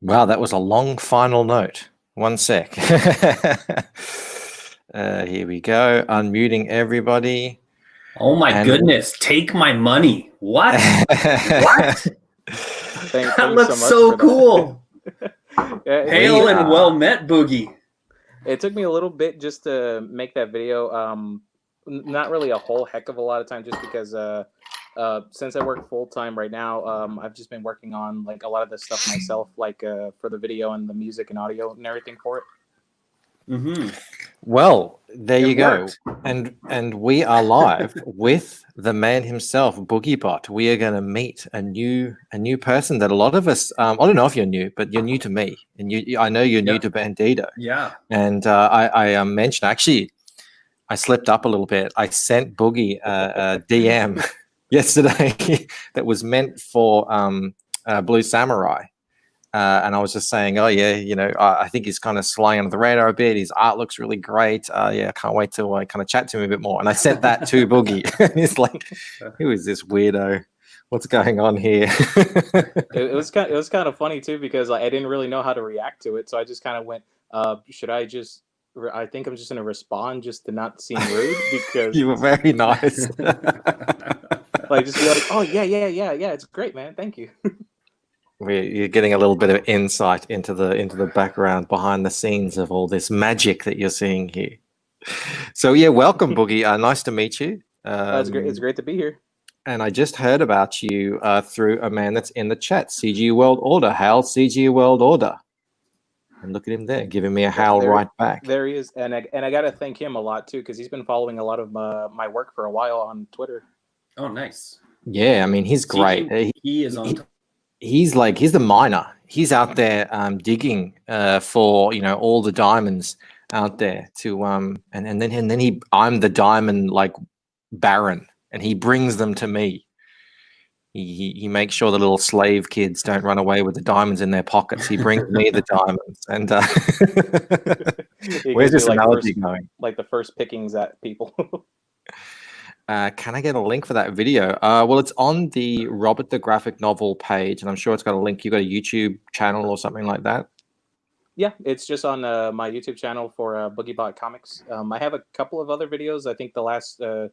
Wow, that was a long final note. One sec. Here we go. Unmuting everybody. Oh my goodness! Take my money. What? What? That looks so cool. Hail and well met, Boogie. It took me a little bit just to make that video. Not really a whole heck of a lot of time, just because since I work full time right now, I've just been working on like a lot of this stuff myself, like for the video and the music and audio and everything for it. Mm-hmm. Well, there you go. And we are live with the man himself, BoogieBot. We are going to meet a new person that a lot of us, I don't know if you're new, but you're new to me, and I know you're new to Bandito. Yeah. And I mentioned, actually, I slipped up a little bit. I sent Boogie a DM yesterday that was meant for Blue Samurai. And I was just saying, oh yeah, you know, I think he's kind of flying under the radar a bit. His art looks really great. Yeah, I can't wait to kind of chat to him a bit more. And I sent that to Boogie. He's like, who is this weirdo? What's going on here? It was kind of funny too, because like, I didn't really know how to react to it, so I just kind of went, should I just? I think I'm just gonna respond just to not seem rude, because you were very nice. Like just be like, oh yeah, it's great, man, thank you. You're getting a little bit of insight into the background behind the scenes of all this magic that you're seeing here. So yeah, welcome, Boogie. Nice to meet you. It's great. It's great to be here. And I just heard about you through a man that's in the chat, CG World Order. Hail, CG World Order. And look at him there, giving me a howl right back. There he is, and I got to thank him a lot too, because he's been following a lot of my work for a while on Twitter. Oh, nice. Yeah, I mean, he's great. He is on. He's the miner. He's out there digging for, you know, all the diamonds out there to and then I'm the diamond like baron, and he brings them to me. He makes sure the little slave kids don't run away with the diamonds in their pockets. He brings me the diamonds. And where's this analogy going? Like the first pickings at people. Can I get a link for that video? Well, it's on the Robert the Graphic Novel page, and I'm sure it's got a link. You got a YouTube channel or something like that? Yeah, it's just on my YouTube channel for BoogieBot Comics. I have a couple of other videos. I think the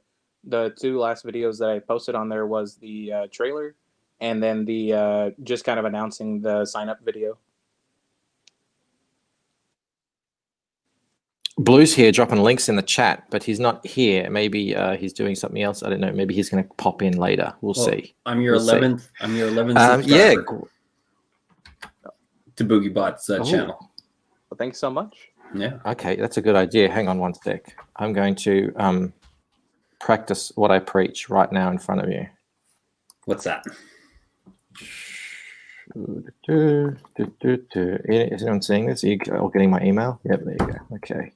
two last videos that I posted on there was the trailer, and then the just kind of announcing the sign up video. Blue's here dropping links in the chat, but he's not here. Maybe he's doing something else. I don't know. Maybe he's going to pop in later. We'll see. I'm your 11th. I'm your 11th. Yeah. To BoogieBot's channel. Well, thanks so much. Yeah. Okay, that's a good idea. Hang on one sec. I'm going to practice what I preach right now in front of you. What's that? Is anyone seeing this? Are you all getting my email? Yep, there you go. Okay.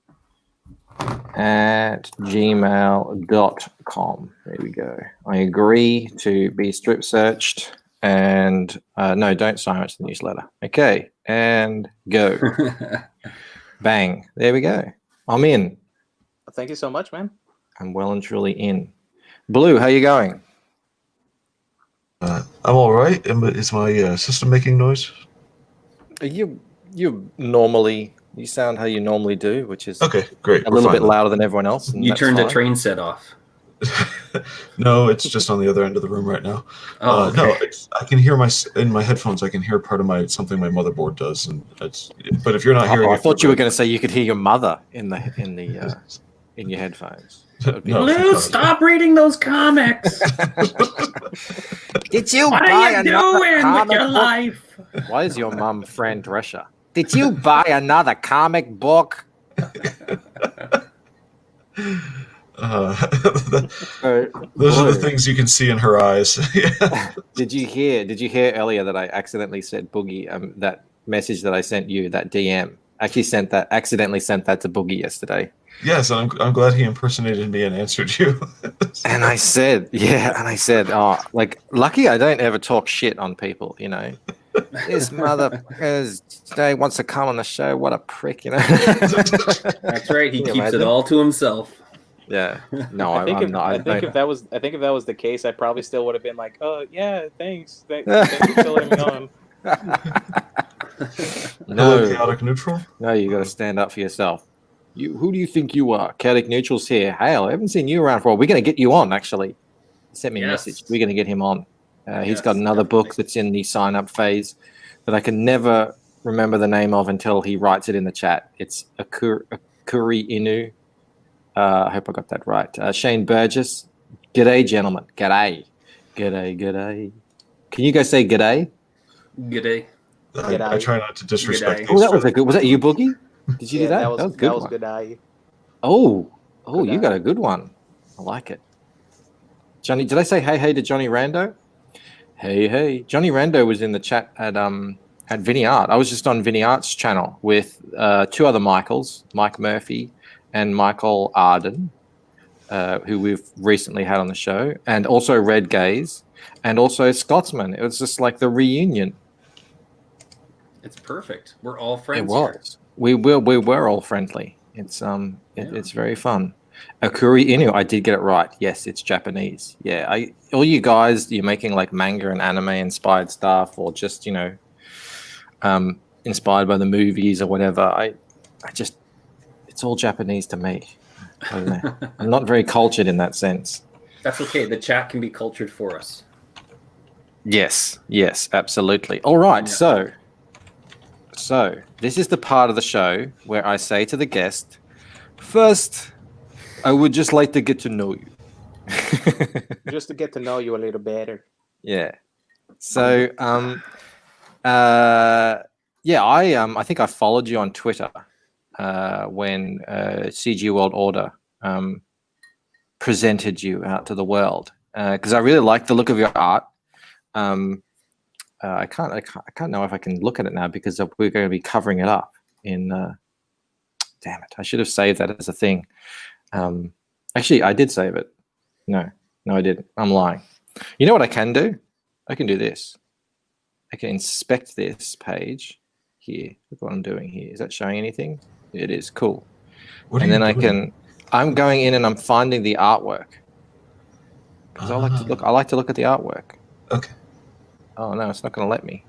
At gmail.com. There we go. I agree to be strip searched, and no, don't sign up to the newsletter. Okay, and go. Bang. There we go. I'm in. Thank you so much, man. I'm well and truly in. Blue, how you going? I'm all right. Is my system making noise? You normally, you sound how you normally do, which is okay, great. A little bit louder than everyone else. You turned the train set off. No, it's just on the other end of the room right now. Oh, okay. No, I can hear in my headphones. I can hear part of something my motherboard does, and but if you're not hearing, I thought you were going to say you could hear your mother in your headphones. No, Blue, stop reading those comics. Did you what buy are you doing with your life? Why is your mum Fran Drescher? Did you buy another comic book? Those are the things you can see in her eyes. Did you hear earlier that I accidentally said Boogie? That message that I sent you, that DM, accidentally sent that to Boogie yesterday. Yes, I'm glad he impersonated me and answered you. And I said, oh, like, lucky I don't ever talk shit on people, you know. This mother today wants to come on the show. What a prick, you know. That's right. He keeps it all to himself. Yeah. No, I think if that was the case, I probably still would have been like, oh yeah, thanks for letting me on. Hello, No, chaotic neutral. no, you got to stand up for yourself. Who do you think you are? Chaotic Neutral's here. Hale, I haven't seen you around for a while. We're going to get you on, actually. He sent me a message. We're going to get him on. He's got another book that's in the sign-up phase that I can never remember the name of until he writes it in the chat. It's Akuri Inu. I hope I got that right. Shane Burgess. G'day, gentlemen. G'day. G'day, g'day. Can you guys say g'day? G'day. I try not to disrespect. Oh, that was a good. Was that you, Boogie? Did you do that? That was good. That was good eye. Oh, Good you got a good one. I like it. Johnny, did I say hey to Johnny Rando? Hey. Johnny Rando was in the chat at Vinny Art. I was just on Vinny Art's channel with two other Michaels, Mike Murphy and Michael Arden, who we've recently had on the show, and also Red Gaze, and also Scotsman. It was just like the reunion. It's perfect. We're all friends. It was. We were all friendly. It's it's very fun. Akuri Inu, I did get it right. Yes, it's Japanese. Yeah, all you guys, you're making like manga and anime inspired stuff, or just inspired by the movies or whatever. I just, it's all Japanese to me. I don't know. I'm not very cultured in that sense. That's okay. The chat can be cultured for us. Yes, absolutely. All right, Yeah. So this is the part of the show where I say to the guest, first, I would just like to get to know you. Just to get to know you a little better. Yeah. So, I think I followed you on Twitter when CG World Order presented you out to the world because I really like the look of your art. I can't know if I can look at it now because we're going to be covering it up in. Damn it! I should have saved that as a thing. Actually, I did save it. No, I didn't. I'm lying. You know what I can do? I can do this. I can inspect this page here. Look what I'm doing here. Is that showing anything? It is. Cool. And then I'm going in and I'm finding the artwork. Because I like to look at the artwork. Okay. Oh no, it's not going to let me.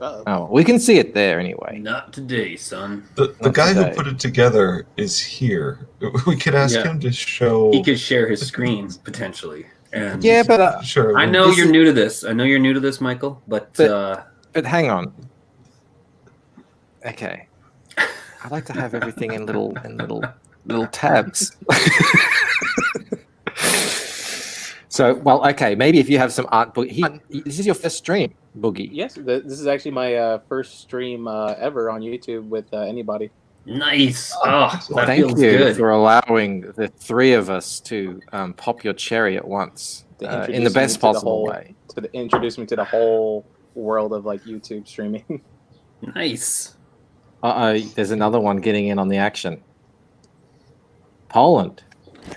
Uh-oh. Oh, we can see it there anyway. Not today, son. The guy who put it together is here. We could ask him to show. He could share his screen potentially. And Yeah, but sure. I know you're new to this. I know you're new to this, Michael. But hang on. Okay, I like to have everything in little tabs. So, well, okay, maybe if you have some art book, this is your first stream, Boogie. Yes, this is actually my first stream ever on YouTube with anybody. Nice. Oh, that Thank feels you good. for allowing the three of us to pop your cherry at once in the best possible way. Introduce me to the whole world of like YouTube streaming. Nice. There's another one getting in on the action. Poland.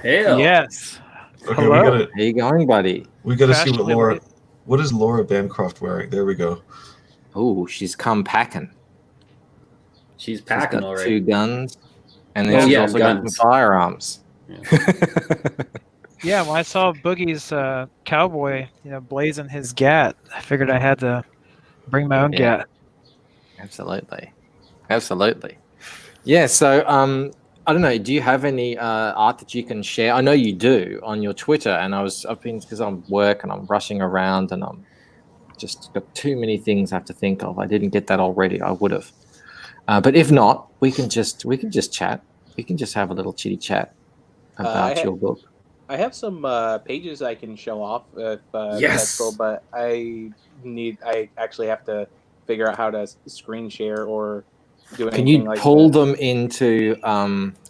Hell. Yes. Okay, Hello? How you going, buddy? We gotta see Fashionably- what is Laura Bancroft wearing? There we go. Oh, she's come packing. She's She's packing got already. 2 guns, and then she's also got some firearms. Yeah, when I saw Boogie's cowboy, blazing his gat, I figured I had to bring my own gat. Absolutely. Yeah. So, I don't know. Do you have any art that you can share? I know you do on your Twitter, and I've been because I'm work and I'm rushing around and I'm just got too many things I have to think of. I didn't get that already. I would have. But if not, we can just chat. We can just have a little chitty chat about your book. I have some pages I can show off if Yes. that's cool, but I actually have to figure out how to screen share or do anything. Can you like pull that. them into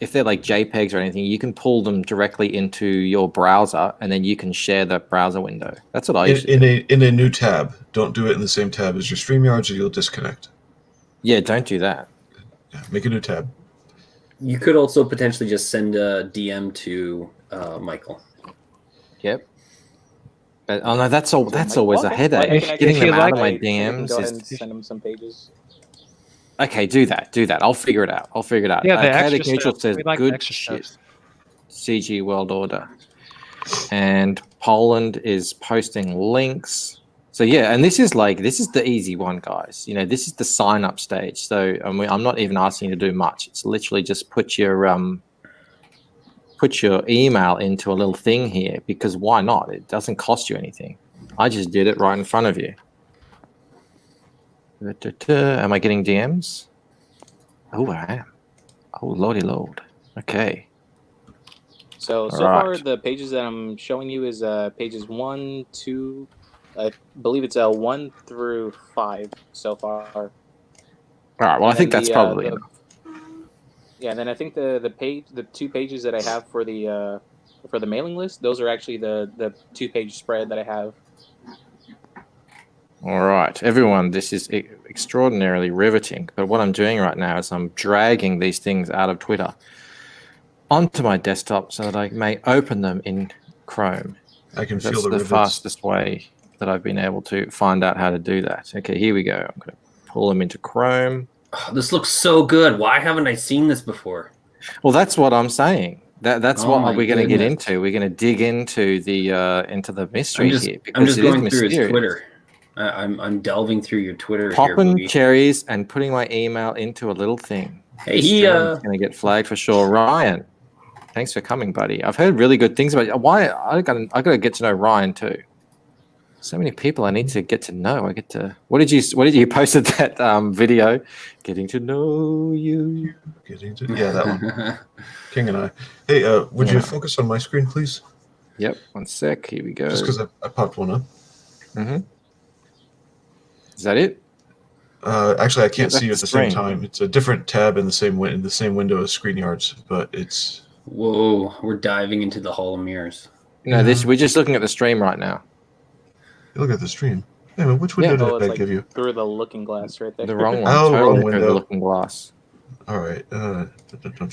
if they're like JPEGs or anything? You can pull them directly into your browser, and then you can share the browser window. That's what I used to do. In a new tab. Don't do it in the same tab as your StreamYards, or you'll disconnect. Yeah, don't do that. Yeah, make a new tab. You could also potentially just send a DM to Michael. Yep. But, oh no, that's always a Okay. headache. I can Getting if them you out like- of my I can DMs go ahead and is send them some pages. okay. Do that. I'll figure it out. Yeah, the Chaotic extra Neutral stuff. says We like the good extra shit. stuff. CG World Order, and Poland is posting links. So yeah, and this is the easy one, guys. You know, this is the sign up stage. So I'm not even asking you to do much. It's literally just put your email into a little thing here, because why not? It doesn't cost you anything. I just did it right in front of you. Am I getting DMs? Oh, I am. Oh, lordy lord. Okay. So far, the pages that I'm showing you is pages 1, 2, I believe it's 1 through 5 so far. All right. Well, I think that's probably enough. Yeah, and then I think the 2 pages that I have for the mailing list, those are actually the 2-page spread that I have. All right, everyone, this is extraordinarily riveting. But what I'm doing right now is I'm dragging these things out of Twitter onto my desktop so that I may open them in Chrome. I can feel the rivets. rivets. Fastest way that I've been able to find out how to do that. Okay, here we go. I'm going to pull them into Chrome. Oh, this looks so good. Why haven't I seen this before? Well, that's what I'm saying. That's what we're going to get goodness. into. We're going to dig into the mystery here. I'm just going through his Twitter. I'm delving through your Twitter. Popping cherries and putting my email into a little thing. Hey, he's going to get flagged for sure. Ryan, thanks for coming, buddy. I've heard really good things about you. Why I got to get to know Ryan too. So many people I need to get to know. What did you posted that video? Getting to know you. Yeah, that one. King and I. Hey, would you focus on my screen, please? Yep. 1 sec. Here we go. Just because I popped one up. Mm-hmm. Is that it? Actually, I can't see you at the same time. It's a different tab in the same window as ScreenYards, but it's. Whoa! We're diving into the Hall of Mirrors. No, we're just looking at the stream right now. Look at the stream. Hey, which window did I give you? Through the looking glass, right there. The wrong one. Oh, totally wrong window. through the looking glass. All right.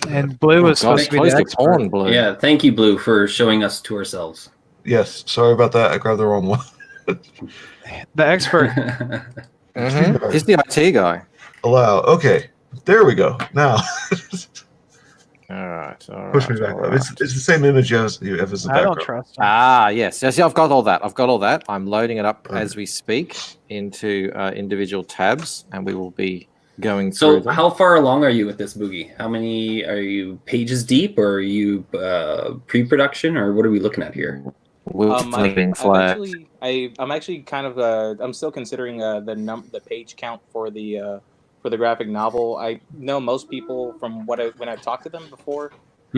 And Blue was supposed to be the expert. Porn, Blue. Yeah, thank you, Blue, for showing us to ourselves. Yes, sorry about that. I grabbed the wrong one. The expert. Mm-hmm. He's the IT guy. Allow. Okay, there we go. Now. All right. Push me back up. It's the same image as the background. I don't trust him. Yes. I've got all that. I'm loading it up as we speak into individual tabs, and we will be going through them. How far along are you with this, Boogie? How many are you pages deep, or are you pre-production, or what are we looking at here? I'm actually kind of I'm still considering the page count for the graphic novel. I know most people from when I've talked to them before,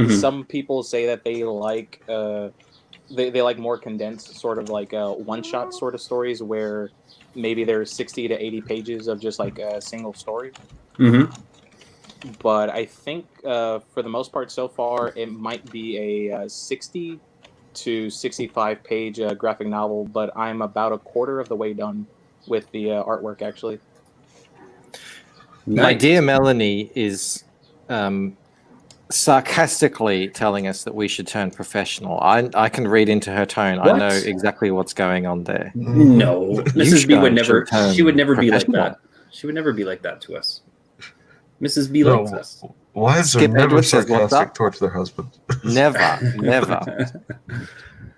some people say that they like they like more condensed, sort of like one-shot sort of stories where maybe there's 60 to 80 pages of just like a single story. But I think for the most part so far, it might be a 60 to 65 page graphic novel, but I'm about a quarter of the way done with the artwork actually. Nice. My dear Melanie is sarcastically telling us that we should turn professional. I can read into her tone. What? I know exactly what's going on there. No, Mrs. B would never. She would never be like professional. that. She would never be like that to us. Mrs. B likes us. Wives are Skip never Edwards says, "What's sarcastic up?" towards their husband. Never. Skip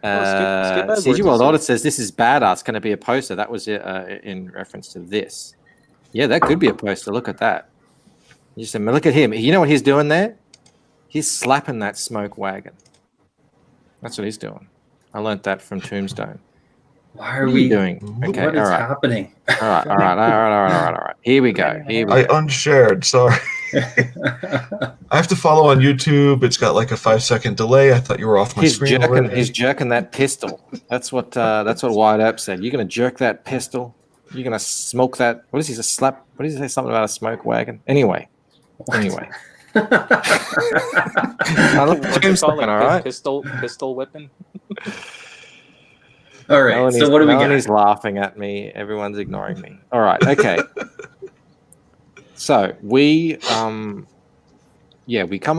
Edwards CG World is- Order says this is badass. Can it be a poster? That was in reference to this. Yeah, that could be a poster. Look at that. You said, look at him. You know what he's doing there? He's slapping that smoke wagon. That's what he's doing. I learnt that from Tombstone. Why are What are we you doing? Okay, What is all right. happening? All right. Here we go. I unshared. Sorry. I have to follow on YouTube. It's got like a 5-second delay. I thought you were off my screen already. He's jerking that pistol. That's what Wyatt Earp said. You're gonna jerk that pistol. You're gonna smoke that. What is he? A slap? What did he say? Something about a smoke wagon. Anyway. I love What's it called? Tombstone. All right. Pistol whipping. All right. So what do we got? Melanie's laughing at me. Everyone's ignoring me. All right. Okay. So we come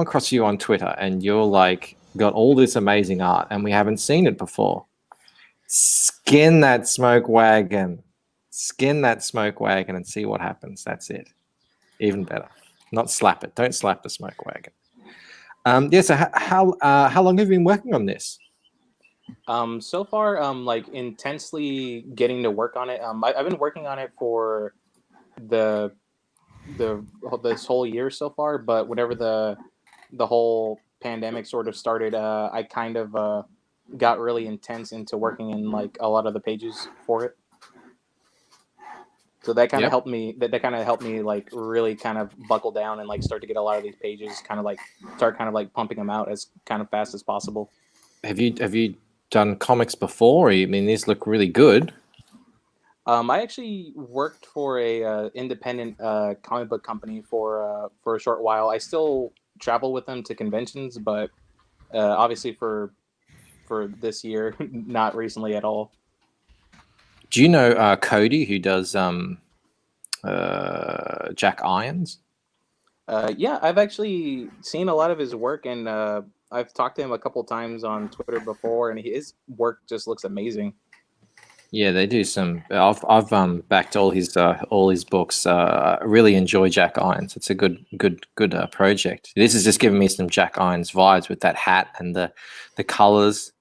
across you on Twitter, and you're like got all this amazing art, and we haven't seen it before. Skin that smoke wagon, and see what happens. That's it. Even better. Not slap it. Don't slap the smoke wagon. So how long have you been working on this? So far, like intensely getting to work on it. I've been working on it for the this whole year so far, but whenever the whole pandemic sort of started, I kind of got really intense into working in like a lot of the pages for it. So that kind of helped me. That kind of helped me like really kind of buckle down and like start to get a lot of these pages kind of like start kind of like pumping them out as kind of fast as possible. Have you done comics before? I mean, these look really good. I actually worked for a independent comic book company for a short while. I still travel with them to conventions, but obviously for this year, not recently at all. Do you know Cody, who does Jack Irons? Yeah, I've actually seen a lot of his work, and I've talked to him a couple times on Twitter before, and his work just looks amazing. Yeah, they do some. I've backed all his books. I really enjoy Jack Irons. It's a good project. This is just giving me some Jack Irons vibes with that hat and the colors.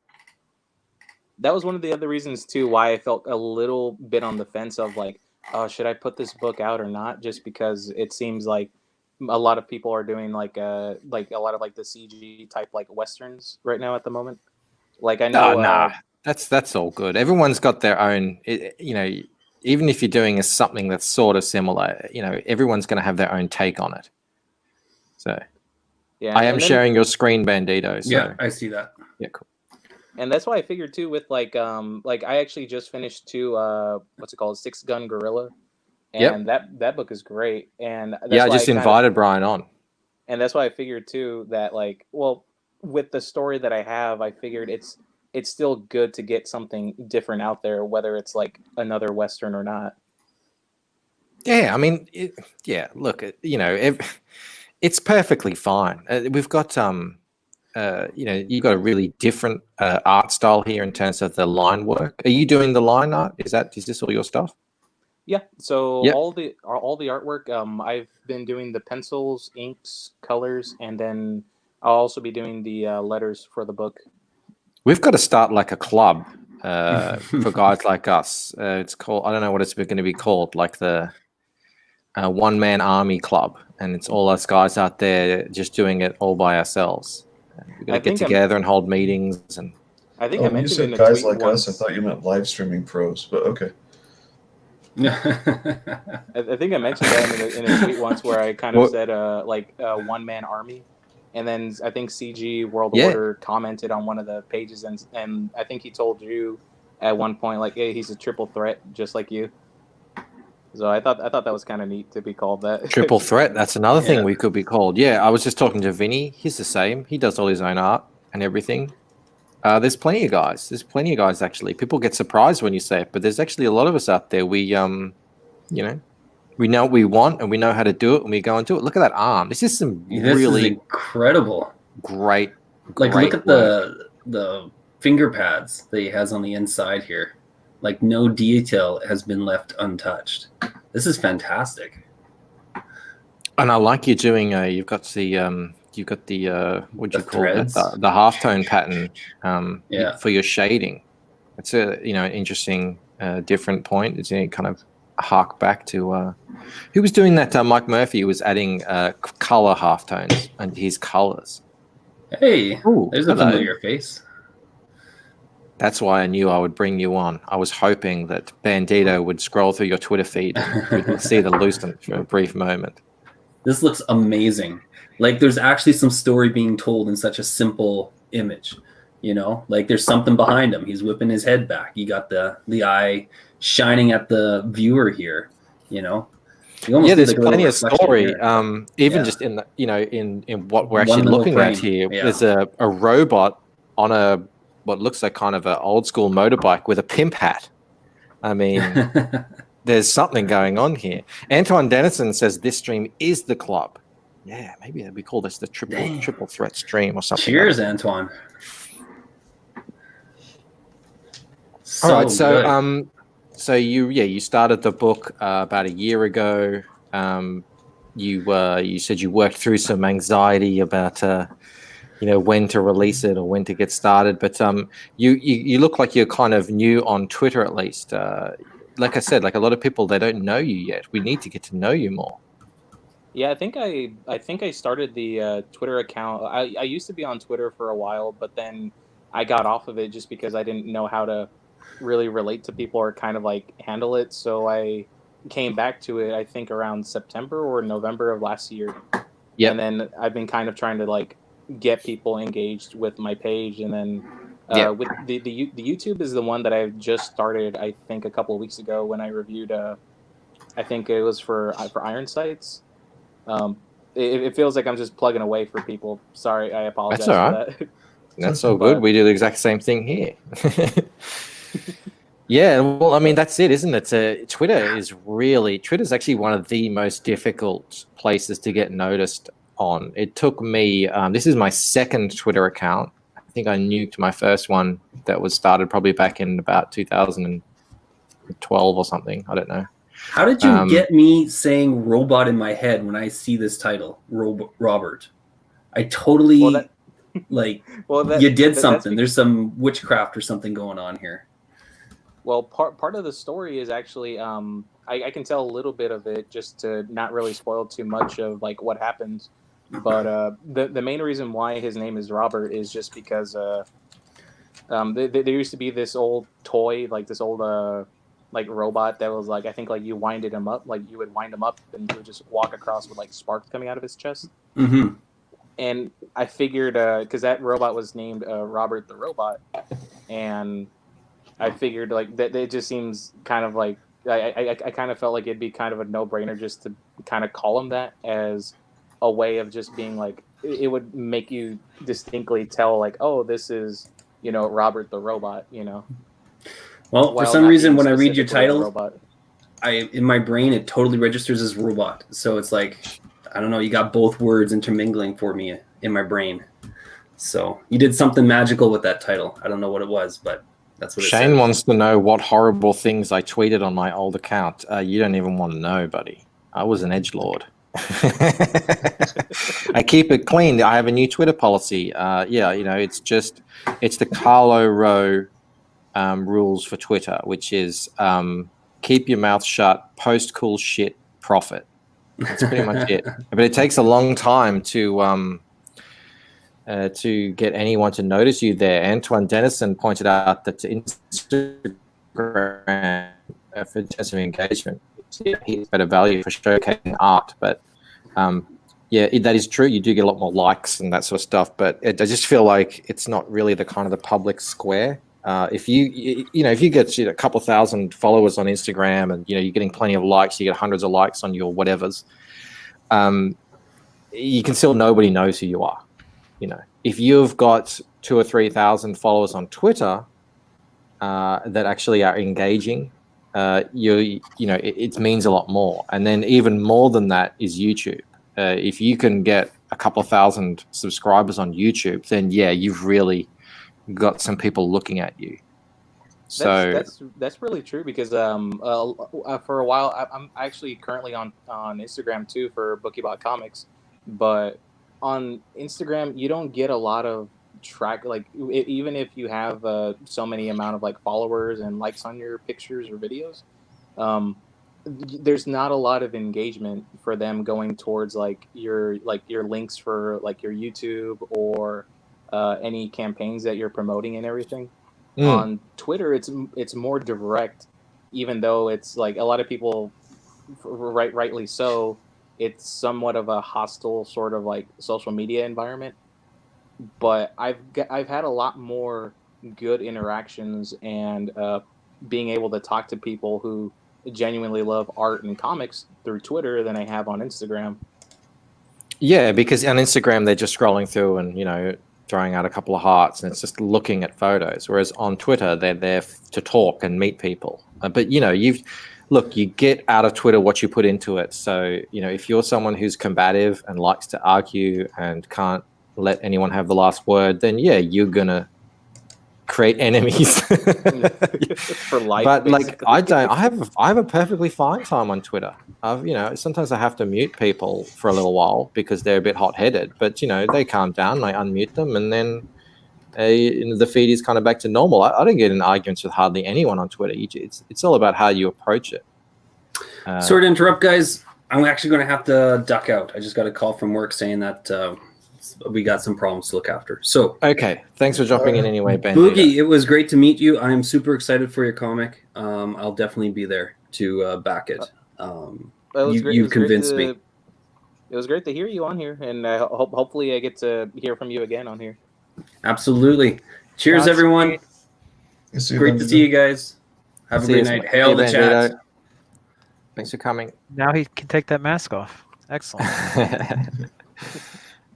That was one of the other reasons too why I felt a little bit on the fence of like, oh, should I put this book out or not? Just because it seems like a lot of people are doing like a lot of like the CG type like westerns right now at the moment. Like I know, nah, that's all good. Everyone's got their own. You know, even if you're doing something that's sort of similar, you know, everyone's going to have their own take on it. So, yeah, I am sharing your screen, Bandito. So. Yeah, I see that. Yeah, cool. And that's why I figured too with like I actually just finished what's it called, Six Gun Gorilla, and that book is great. And that's I just invited Brian on, and that's why I figured too that like, well, with the story that I have, I figured it's still good to get something different out there, whether it's like another Western or not. Yeah, I mean, look, you know, it's perfectly fine. We've got you know, you've got a really different art style here in terms of the line work. Are you doing the line art? Is this all your stuff? Yeah. So all the artwork, I've been doing the pencils, inks, colors, and then I'll also be doing the letters for the book. We've got to start like a club for guys like us. It's called, I don't know what it's going to be called, like the One Man Army Club, and it's all us guys out there just doing it all by ourselves. We're going to get together and hold meetings. And I think I mentioned you said guys like us. I thought you meant live streaming pros, but okay. I think I mentioned that in a tweet once where I kind of said like One Man Army, and then I think CG World Order commented on one of the pages, and I think he told you at one point like, hey, he's a triple threat just like you. So I thought that was kind of neat to be called that. Triple threat. That's another thing we could be called. Yeah, I was just talking to Vinny. He's the same. He does all his own art and everything. There's plenty of guys. Actually. People get surprised when you say it, but there's actually a lot of us out there. We, you know, we know what we want and we know how to do it, and we go and do it. Look at that arm. This is some really incredible, great. Like look at the finger pads that he has on the inside here. Like no detail has been left untouched. This is fantastic. And I like you doing you've got the what do you call it? The halftone pattern for your shading. It's a an interesting different point. It's kind of hark back to who was doing that? Mike Murphy was adding color halftones and his colors. Hey, there's a familiar face. That's why I knew I would bring you on. I was hoping that Bandito would scroll through your Twitter feed and we'd see the Lucent for a brief moment. This looks amazing. Like there's actually some story being told in such a simple image. You know, like there's something behind him. He's whipping his head back. You got the eye shining at the viewer here. You know, there's plenty of story. Even just in the, in what we're actually looking at here, there's a robot on what looks like kind of an old school motorbike with a pimp hat. I mean, there's something going on here. Antoine Dennison says this stream is the club. Yeah, maybe we call this the triple threat stream or something. Cheers, Antoine. All right, so you started the book about a year ago. You said you worked through some anxiety about when to release it or when to get started. But you look like you're kind of new on Twitter, at least. Like I said, like a lot of people, they don't know you yet. We need to get to know you more. Yeah, I think I started the Twitter account. I used to be on Twitter for a while, but then I got off of it just because I didn't know how to really relate to people or kind of like handle it. So I came back to it, I think around September or November of last year. Yep. And then I've been kind of trying to like get people engaged with my page, and then Yep. with the YouTube is the one that I just started. I think a couple of weeks ago when I reviewed. I think it was for Iron Sights. It feels like I'm just plugging away for people. Sorry, I apologize That's all for right. that. That's all good. We do the exact same thing here. Yeah, well, I mean, that's it, isn't it? Twitter's actually one of the most difficult places to get noticed on. It took me, this is my second Twitter account. I think I nuked my first one that was started probably back in about 2012 or something. I don't know. How did you get me saying robot in my head when I see this title, Robert? I totally you did something. There's some witchcraft or something going on here. Well, part of the story is actually I can tell a little bit of it just to not really spoil too much of like what happens. But the main reason why his name is Robert is just because there used to be this old toy, like this old like robot that was like, I think like you winded him up, like you would wind him up and he would just walk across with like sparks coming out of his chest. Mm-hmm. And I figured because that robot was named Robert the Robot, and I figured like that it just seems kind of like I kind of felt like it'd be kind of a no-brainer just to kind of call him that as a way of just being like, it would make you distinctly tell like, oh, this is Robert the Robot, Well, for some reason, when I read your title, in my brain it totally registers as robot. So it's like, I don't know, you got both words intermingling for me in my brain. So you did something magical with that title. I don't know what it was, but that's what it Shane says. wants to know what horrible things I tweeted on my old account. You don't even want to know, buddy. I was an edgelord. I keep it clean. I have a new Twitter policy. It's the Carlo Rowe rules for Twitter, which is keep your mouth shut, post cool shit, profit. That's pretty much it. But it takes a long time to get anyone to notice you there. Antoine Dennison pointed out that Instagram for terms of engagement, he's better value for showcasing art. But that is true. You do get a lot more likes and that sort of stuff. But I just feel like it's not really the kind of the public square. If you get a couple thousand followers on Instagram and you're getting plenty of likes, you get hundreds of likes on your whatevers, you can still, nobody knows who you are. If you've got 2,000 or 3,000 followers on Twitter that actually are engaging, it means a lot more. And then even more than that is YouTube. If you can get a couple of thousand subscribers on YouTube, then you've really got some people looking at you. So that's really true, because for a while I'm actually currently on Instagram too for BookieBot Comics, but on Instagram you don't get a lot of even if you have so many amount of like followers and likes on your pictures or videos, there's not a lot of engagement for them going towards your links for like your YouTube or any campaigns that you're promoting and everything. On Twitter, it's more direct, even though it's like a lot of people, rightly so, it's somewhat of a hostile sort of like social media environment. But I've had a lot more good interactions and being able to talk to people who genuinely love art and comics through Twitter than I have on Instagram. Yeah, because on Instagram they're just scrolling through and throwing out a couple of hearts, and it's just looking at photos. Whereas on Twitter, they're there to talk and meet people. But you get out of Twitter what you put into it. So if you're someone who's combative and likes to argue and can't let anyone have the last word, then you're gonna create enemies. For life. But like, basically. I have a perfectly fine time on Twitter. Sometimes I have to mute people for a little while because they're a bit hot-headed, but they calm down and I unmute them, and then the feed is kind of back to normal. I don't get in arguments with hardly anyone on Twitter. It's all about how you approach it. Sorry to interrupt, guys. I'm actually going to have to duck out. I just got a call from work saying that we got some problems to look after. So, okay, thanks for dropping in anyway, Ben. Boogie, it was great to meet you. I'm super excited for your comic. I'll definitely be there to back it. You convinced me. It was great to hear you on here, and hopefully I get to hear from you again on here. Absolutely. Cheers, everyone. Great to see you guys. Have a great night. Hail the chat. Thanks for coming. Now he can take that mask off. Excellent.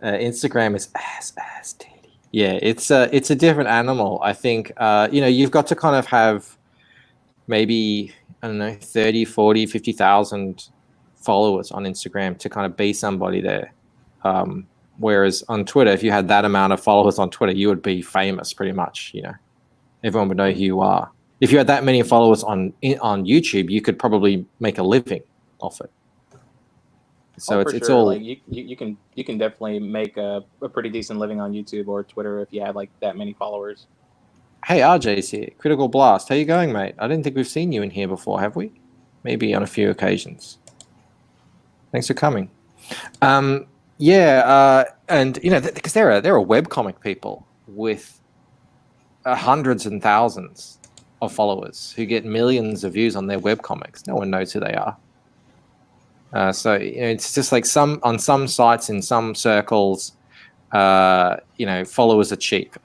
Instagram is ass titty. Yeah, it's a different animal. I think you've got to kind of have maybe, I don't know, 30, 40, 50,000 followers on Instagram to kind of be somebody there. Whereas on Twitter, if you had that amount of followers on Twitter, you would be famous pretty much. Everyone would know who you are. If you had that many followers on YouTube, you could probably make a living off it. So it's all like you can definitely make a pretty decent living on YouTube or Twitter if you have like that many followers. Hey, RJ's here. Critical Blast. How you going, mate? I didn't think we've seen you in here before, have we? Maybe on a few occasions. Thanks for coming. And because they're a webcomic people with hundreds and thousands of followers who get millions of views on their webcomics. No one knows who they are. So it's just like on some sites in some circles, followers are cheap.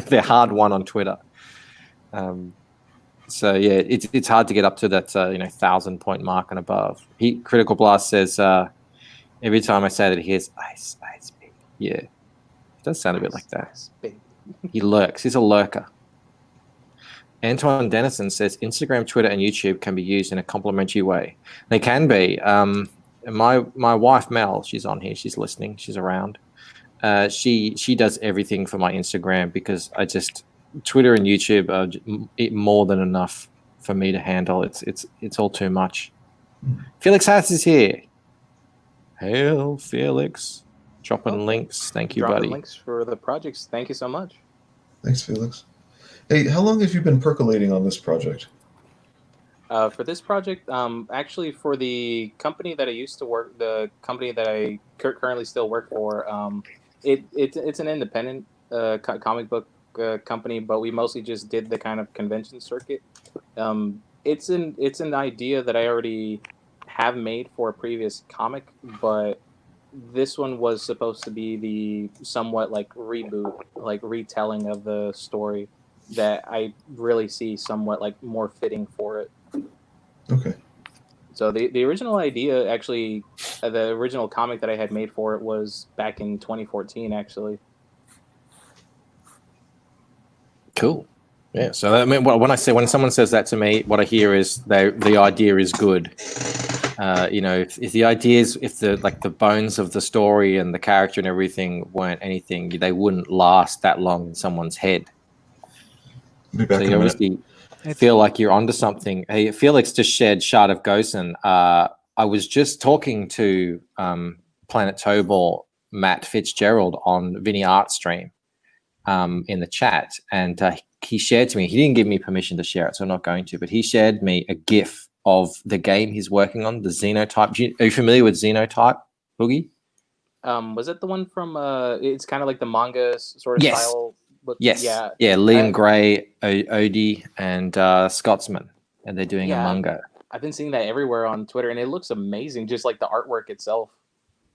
They're hard won on Twitter. So yeah, it's hard to get up to that 1,000-point mark and above. Critical Blast says every time I say that he hears ice baby. Yeah, it does sound a bit like that. He lurks. He's a lurker. Antoine Dennison says Instagram, Twitter, and YouTube can be used in a complementary way. They can be. My wife Mel, she's on here. She's listening. She's around. She does everything for my Instagram because Twitter and YouTube are more than enough for me to handle. It's all too much. Felix Haas is here. Hail, Felix. Dropping links. Thank you, buddy. Links for the projects. Thank you so much. Thanks, Felix. Hey, how long have you been percolating on this project? For this project, actually for the company that I used to work, the company that I currently still work for, it's an independent comic book company, but we mostly just did the kind of convention circuit. It's an idea that I already have made for a previous comic, but this one was supposed to be the somewhat like reboot, like retelling of the story that I really see somewhat like more fitting for it. Okay. So the original idea, actually, the original comic that I had made for it was back in 2014, actually. Cool. Yeah. So I mean, when someone says that to me, what I hear is the idea is good. If the ideas, if the bones of the story and the character and everything weren't anything, they wouldn't last that long in someone's head. Be back So in you a obviously feel like you're onto something. Hey, Felix just shared Shard of Gosen. I was just talking to Planet Tobor, Matt Fitzgerald on Vinny Art Stream in the chat, and he shared to me. He didn't give me permission to share it, so I'm not going to. But he shared me a GIF of the game he's working on, the Xenotype. Are you familiar with Xenotype, Boogie? Was it the one from? It's kind of like the manga sort of style. Book? Yes. Yeah. Liam Gray, Odie, and Scotsman, and they're doing a manga. I've been seeing that everywhere on Twitter, and it looks amazing. Just like the artwork itself.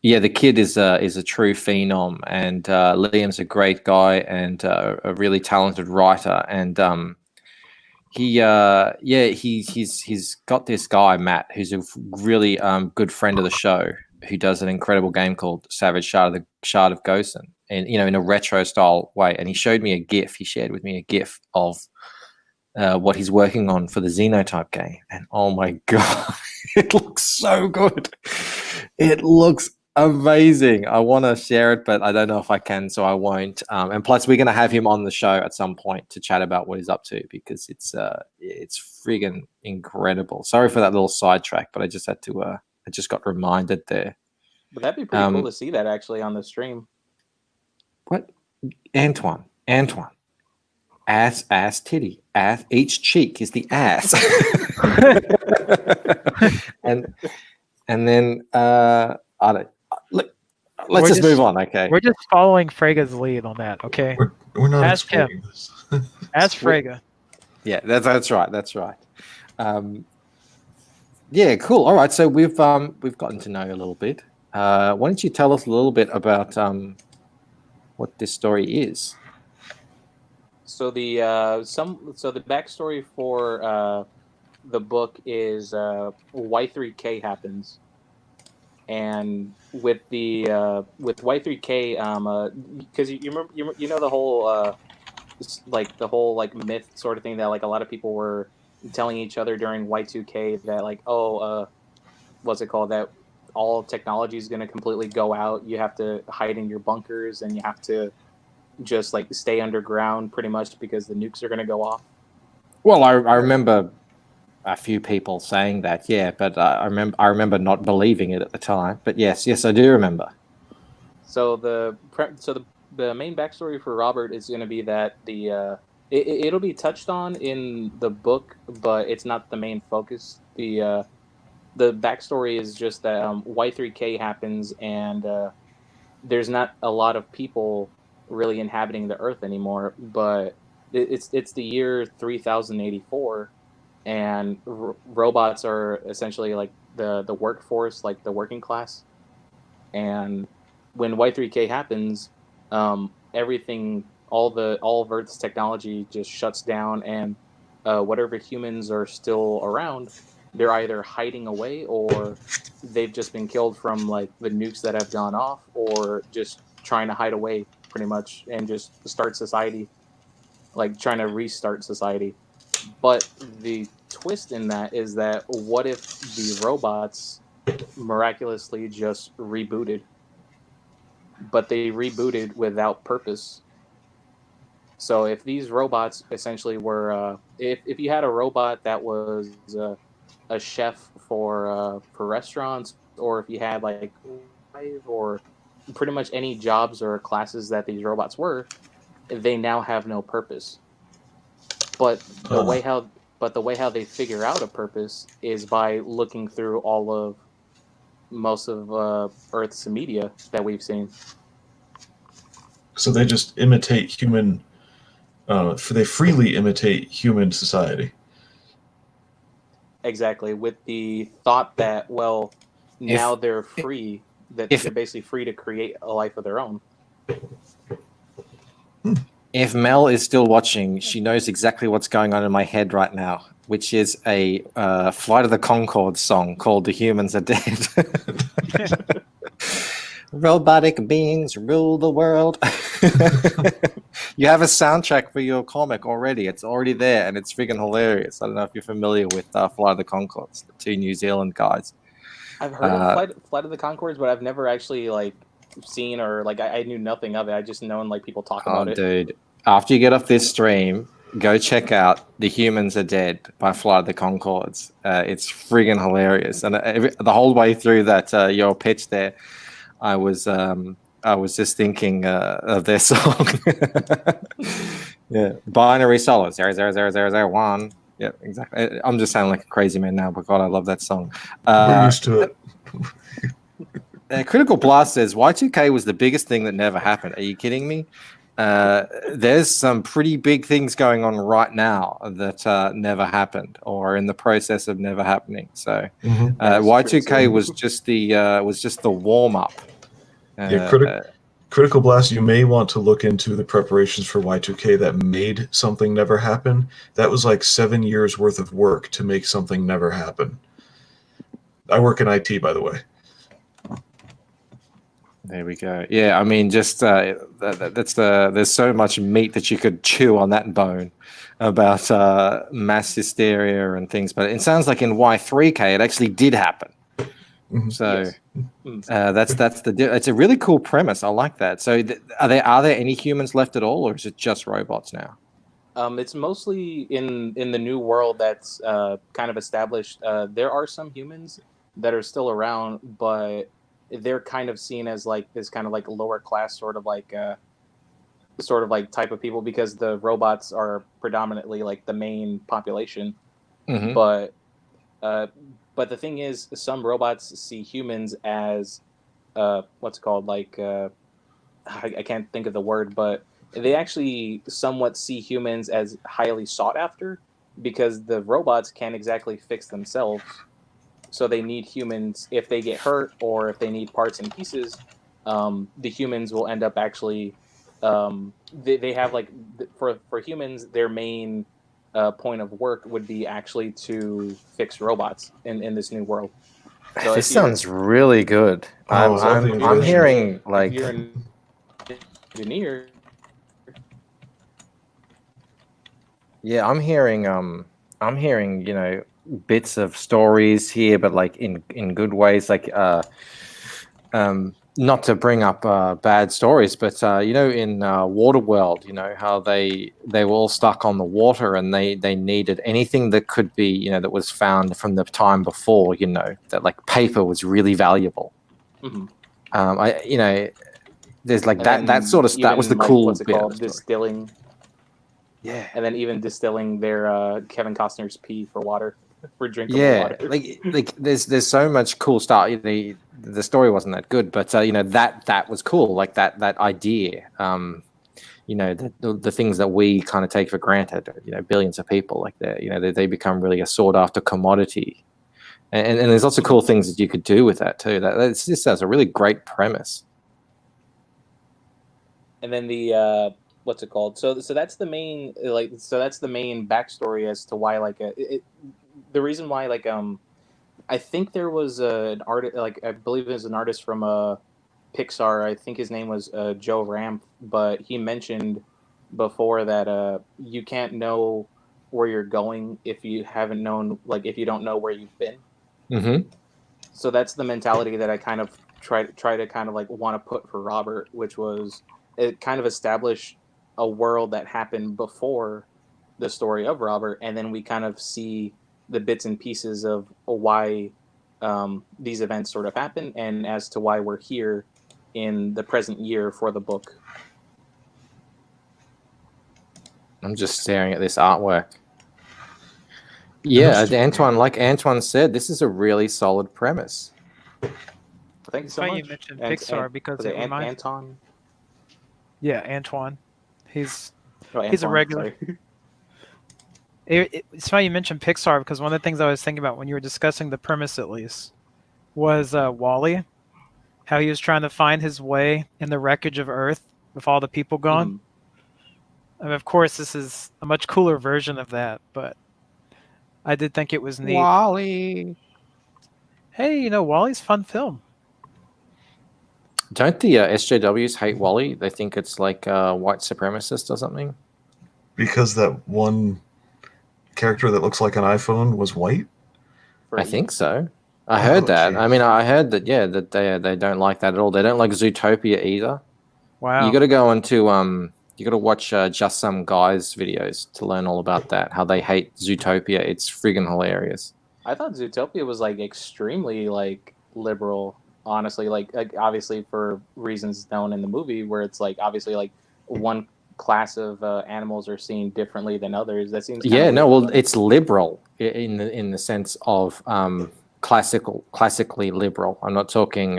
Yeah, the kid is a true phenom, and Liam's a great guy and a really talented writer. And he's got this guy Matt, who's a really good friend of the show, who does an incredible game called Savage Shard of Gosen, and in a retro style way. And he showed me a GIF. He shared with me a GIF of what he's working on for the Xenotype game, and oh my god, it looks so good. It looks Amazing. I want to share it, but I don't know if I can, so I won't. And plus, we're going to have him on the show at some point to chat about what he's up to because it's friggin' incredible. Sorry for that little sidetrack, but I just had to. I just got reminded there. But that'd be pretty cool to see that actually on the stream. What? Antoine. Ass, titty. Ass, each cheek is the ass. and then I don't. Let's just move on, okay? We're just following Frega's lead on that, okay? We're not Ask him. exploring this. As Frega. Yeah, that's right. That's right. Yeah, cool. All right, so we've gotten to know you a little bit. Why don't you tell us a little bit about what this story is? So the backstory for the book is Y3K happens, and with Y3K, because you know the whole the whole myth sort of thing that a lot of people were telling each other during Y2K that what's it called, that all technology is going to completely go out. You have to hide in your bunkers and you have to just stay underground pretty much because the nukes are going to go off. Well, I remember a few people saying that, yeah, but I remember not believing it at the time. But yes, I do remember. So the main backstory for Robert is going to be that it'll be touched on in the book, but it's not the main focus. The backstory is just that Y3K happens and there's not a lot of people really inhabiting the Earth anymore, but it's the year 3084, and robots are essentially the workforce, the working class. And when Y3K happens, everything, all of Earth's technology just shuts down, and whatever humans are still around, they're either hiding away or they've just been killed from the nukes that have gone off, or just trying to hide away pretty much and just start society, trying to restart society. But the twist in that is that what if the robots miraculously just rebooted, but they rebooted without purpose? So if these robots essentially were, if you had a robot that was a chef for restaurants, or if you had or pretty much any jobs or classes that these robots were, they now have no purpose. But the way how they figure out a purpose is by looking through most of Earth's media that we've seen. So they just imitate human. They freely imitate human society. Exactly, with the thought that now they're free, that they're basically free to create a life of their own. If Mel is still watching, she knows exactly what's going on in my head right now, which is a Flight of the Conchords song called "The Humans Are Dead." Robotic beings rule the world. You have a soundtrack for your comic already. It's already there, and it's freaking hilarious. I don't know if you're familiar with Flight of the Conchords, the two New Zealand guys. I've heard of Flight of the Conchords, but I've never actually seen or I knew nothing of it. I just known people talk about it. Dude, after you get off this stream, go check out "The Humans Are Dead" by Flight of the Conchords. It's friggin' hilarious, and the whole way through that your pitch there, I was just thinking of their song. Yeah, binary solid 0000001. Yeah, exactly. I'm just sounding like a crazy man now, but God, I love that song. We're used to it. Critical Blast says Y2K was the biggest thing that never happened. Are you kidding me? There's some pretty big things going on right now that never happened or are in the process of never happening. So Y2K was just the warm up. Critical Blast, you may want to look into the preparations for Y2K that made something never happen. That was 7 years worth of work to make something never happen. I work in IT, by the way. There we go. Yeah, I mean, just there's so much meat that you could chew on that bone about mass hysteria and things. But it sounds like in Y3K, it actually did happen. Mhm. So Yes. it's a really cool premise. I like that. So are there any humans left at all, or is it just robots now? It's mostly in the new world that's kind of established. There are some humans that are still around, but they're kind of seen as like this kind of like lower class sort of like type of people because the robots are predominantly like the main population. Hmm. But uh, but the thing is, some robots see humans as what's it called like I can't think of the word, but they actually somewhat see humans as highly sought after because the robots can't exactly fix themselves. So they need humans if they get hurt or if they need parts and pieces. The humans will end up actually. They have like for humans, their main point of work would be actually to fix robots in this new world. So This if you're sounds really good. Oh, so I think if it you're I'm is. hearing if like you're an engineer, yeah, I'm hearing, bits of stories here, but like in good ways, like not to bring up bad stories, but in Waterworld, how they were all stuck on the water and they needed anything that could be, that was found from the time before, that like paper was really valuable. mhm. There's like And that then sort of that was the even like cool what's it bit of the called, story. distilling, Yeah. and then even distilling their Kevin Costner's pee for water, for drinkable Yeah, water. like there's so much cool stuff. The story wasn't that good, but that was cool. Like that idea. The things that we kind of take for granted. Billions of people like that. They become really a sought after commodity. And there's lots of cool things that you could do with that too. That's just has a really great premise. And then the what's it called? So that's the main that's the main backstory as to why the reason why I think there was an artist, like I believe it was an artist from Pixar. I think his name was Joe Ramp, but he mentioned before that you can't know where you're going if you haven't known, like if you don't know where you've been. Mm-hmm. So that's the mentality that I kind of try to kind of like want to put for Robert, which was it kind of establish a world that happened before the story of Robert, and then we kind of see the bits and pieces of why these events sort of happen, and as to why we're here in the present year for the book. I'm just staring at this artwork. Yeah, Antoine, like Antoine said, this is a really solid premise. Thank you It's so funny much. you mentioned And, Pixar because was it it reminds. Anton? Yeah, Antoine. He's Oh, he's a Antoine, regular. sorry. It's funny you mentioned Pixar because one of the things I was thinking about when you were discussing the premise, at least, was Wall-E. How he was trying to find his way in the wreckage of Earth with all the people gone. Mhm. I mean, of course, this is a much cooler version of that, but I did think it was neat. Wally. Hey, Wall-E's a fun film. Don't the SJWs hate Wally? They think it's like white supremacist or something. Because that one character that looks like an iPhone was white? I think so. I heard that. Geez. I mean, I heard that. Yeah, that they don't like that at all. They don't like Zootopia either. Wow. You got to go into you got to watch Just Some Guys videos to learn all about that. How they hate Zootopia. It's friggin' hilarious. I thought Zootopia was like extremely like liberal, honestly. Like obviously for reasons known in the movie, where it's like obviously like one class of animals are seen differently than others. That seems Yeah, weird, no, well, but it's liberal in the sense of classically liberal. I'm not talking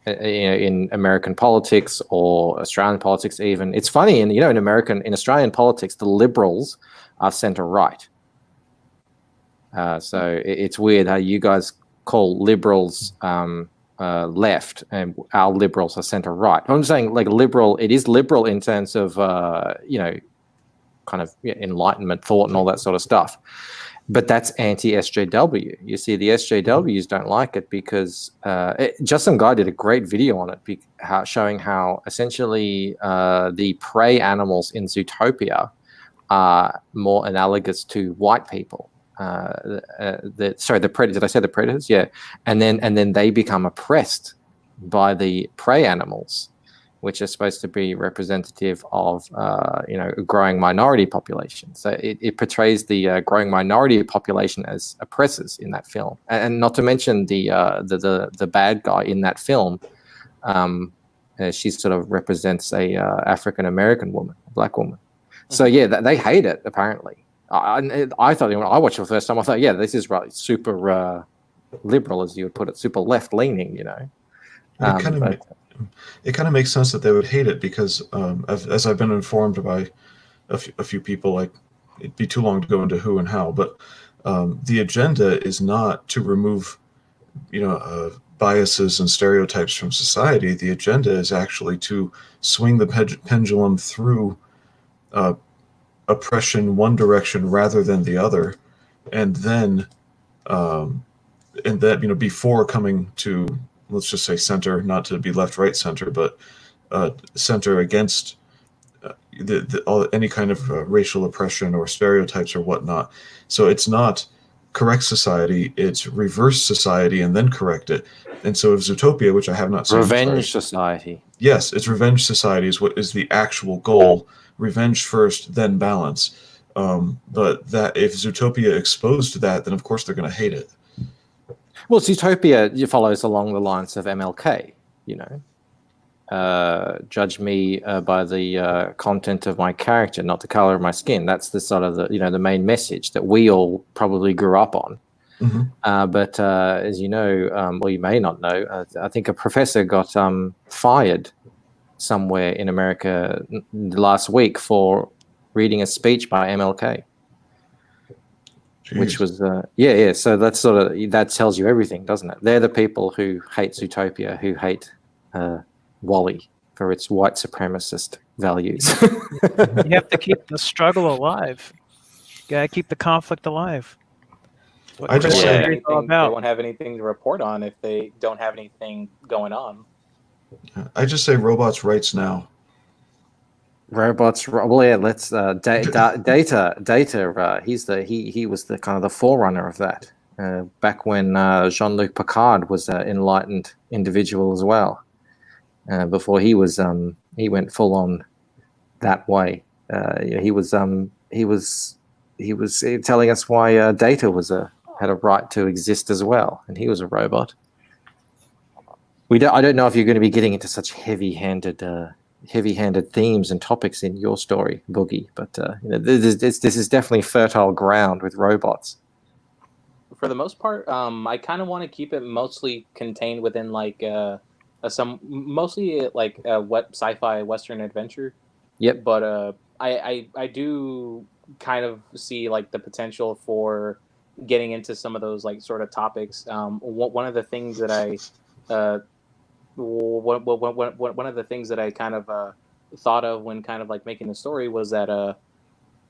in American politics or Australian politics even. It's funny, in Australian politics, the liberals are centre right. So it's weird how you guys call liberals left and our liberals are centre right. I'm saying like liberal. It is liberal in terms of kind of enlightenment thought and all that sort of stuff. But that's anti-SJW. You see, the SJWs don't like it because just some guy did a great video on it, showing how essentially the prey animals in Zootopia are more analogous to white people. the predator. Did I say the predators? Yeah, and then they become oppressed by the prey animals, which are supposed to be representative of a growing minority population. So it portrays the growing minority population as oppressors in that film, and not to mention the bad guy in that film. She sort of represents a African American woman, a black woman. So yeah, they hate it apparently. I thought when I watched it the first time, I thought, yeah, this is right, super liberal, as you would put it, super left leaning, It kind of makes sense that they would hate it because, as I've been informed by a few people, like it'd be too long to go into who and how, but the agenda is not to remove, biases and stereotypes from society. The agenda is actually to swing the pendulum through oppression one direction rather than the other, and then before coming to, let's just say, center, not to be left, right, center, but center against any kind of racial oppression or stereotypes or whatnot. So it's not correct society, it's reverse society and then correct it. And so if Zootopia, which I have not seen, revenge society. Yes, it's revenge society is what is the actual goal. Revenge first, then balance. But that if Zootopia exposed that, then of course they're going to hate it. Well, Zootopia follows along the lines of MLK, judge me by the content of my character, not the color of my skin. That's the sort of the main message that we all probably grew up on. Mm-hmm. But as you know, or you may not know, I think a professor got fired somewhere in America last week for reading a speech by MLK. Jeez. Which was so that's that tells you everything, doesn't it? They're the people who hate Zootopia, who hate Wall-E for its white supremacist values. You have to keep the struggle alive. You gotta keep the conflict alive. What I just Chris say- Henry's all They about. won't have anything to report on if they don't have anything going on. I just say robots' rights now. Robots. Well, yeah. Let's Data. He was the kind of the forerunner of that. Back when Jean-Luc Picard was an enlightened individual as well. Before he went full on that way. He was telling us why Data had a right to exist as well, and he was a robot. I don't know if you're going to be getting into such heavy-handed themes and topics in your story, Boogie, but this is definitely fertile ground with robots. For the most part, I kind of want to keep it mostly contained within mostly sci-fi Western adventure. Yep. But I do kind of see like the potential for getting into some of those like sort of topics. One of the things that I one of the things that I kind of thought of when kind of like making the story was that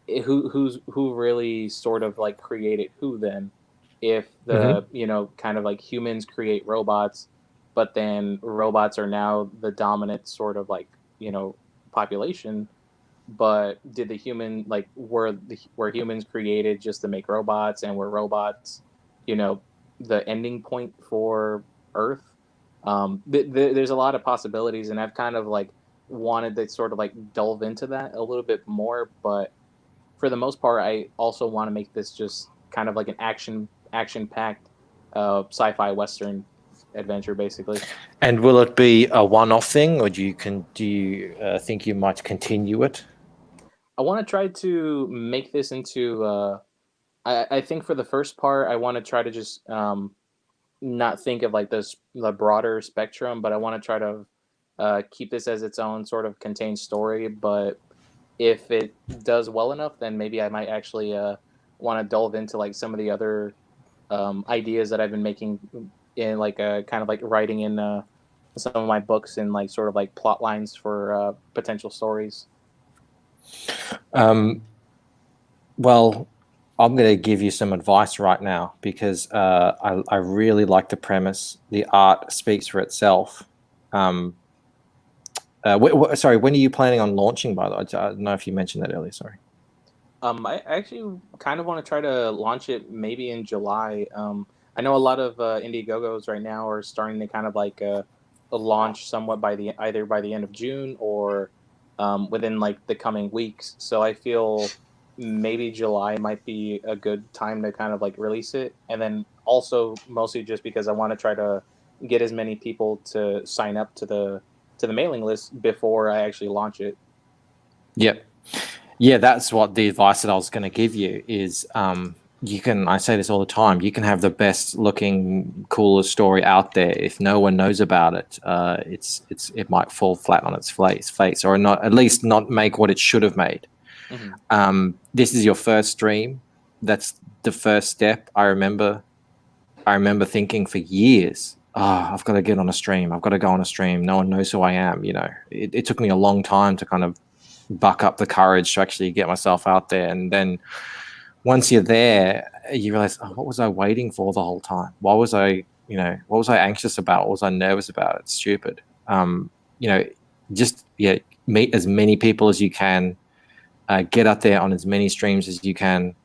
who really sort of like created who then, if the kind of like humans create robots, but then robots are now the dominant sort of like population, but did the human like were humans created just to make robots, and were robots the ending point for Earth? There's a lot of possibilities, and I've kind of like wanted to sort of like delve into that a little bit more, but for the most part I also want to make this just kind of like an action-packed sci-fi Western adventure, basically. And will it be a one-off thing, or do you think you might continue it? I want to try to make this into I think for the first part I want to try to just not think of like the broader spectrum, but I want to try to keep this as its own sort of contained story. But if it does well enough, then maybe I might actually want to delve into like some of the other ideas that I've been making in like kind of like writing in some of my books, and like sort of like plot lines for potential stories. Well, I'm going to give you some advice right now, because I really like the premise. The art speaks for itself. Sorry, when are you planning on launching, by the way? I don't know if you mentioned that earlier. Sorry. I actually kind of want to try to launch it maybe in July. I know a lot of Indiegogos right now are starting to kind of like launch somewhat by the either by the end of June or within like the coming weeks. So I feel maybe July might be a good time to kind of like release it, and then also mostly just because I want to try to get as many people to sign up to the mailing list before I actually launch it. Yep. Yeah, that's what the advice that I was going to give you is you can, I say this all the time, you can have the best looking, coolest story out there. If no one knows about it, it might fall flat on its face or not, at least not make what it should have made. Mm-hmm. This is your first stream. That's the first step. I remember thinking for years, I've got to get on a stream. I've got to go on a stream. No one knows who I am. You know, it took me a long time to kind of buck up the courage to actually get myself out there. And then once you're there, you realize, what was I waiting for the whole time? What was I anxious about? What was I nervous about? It's stupid. Just meet as many people as you can, get out there on as many streams as you can.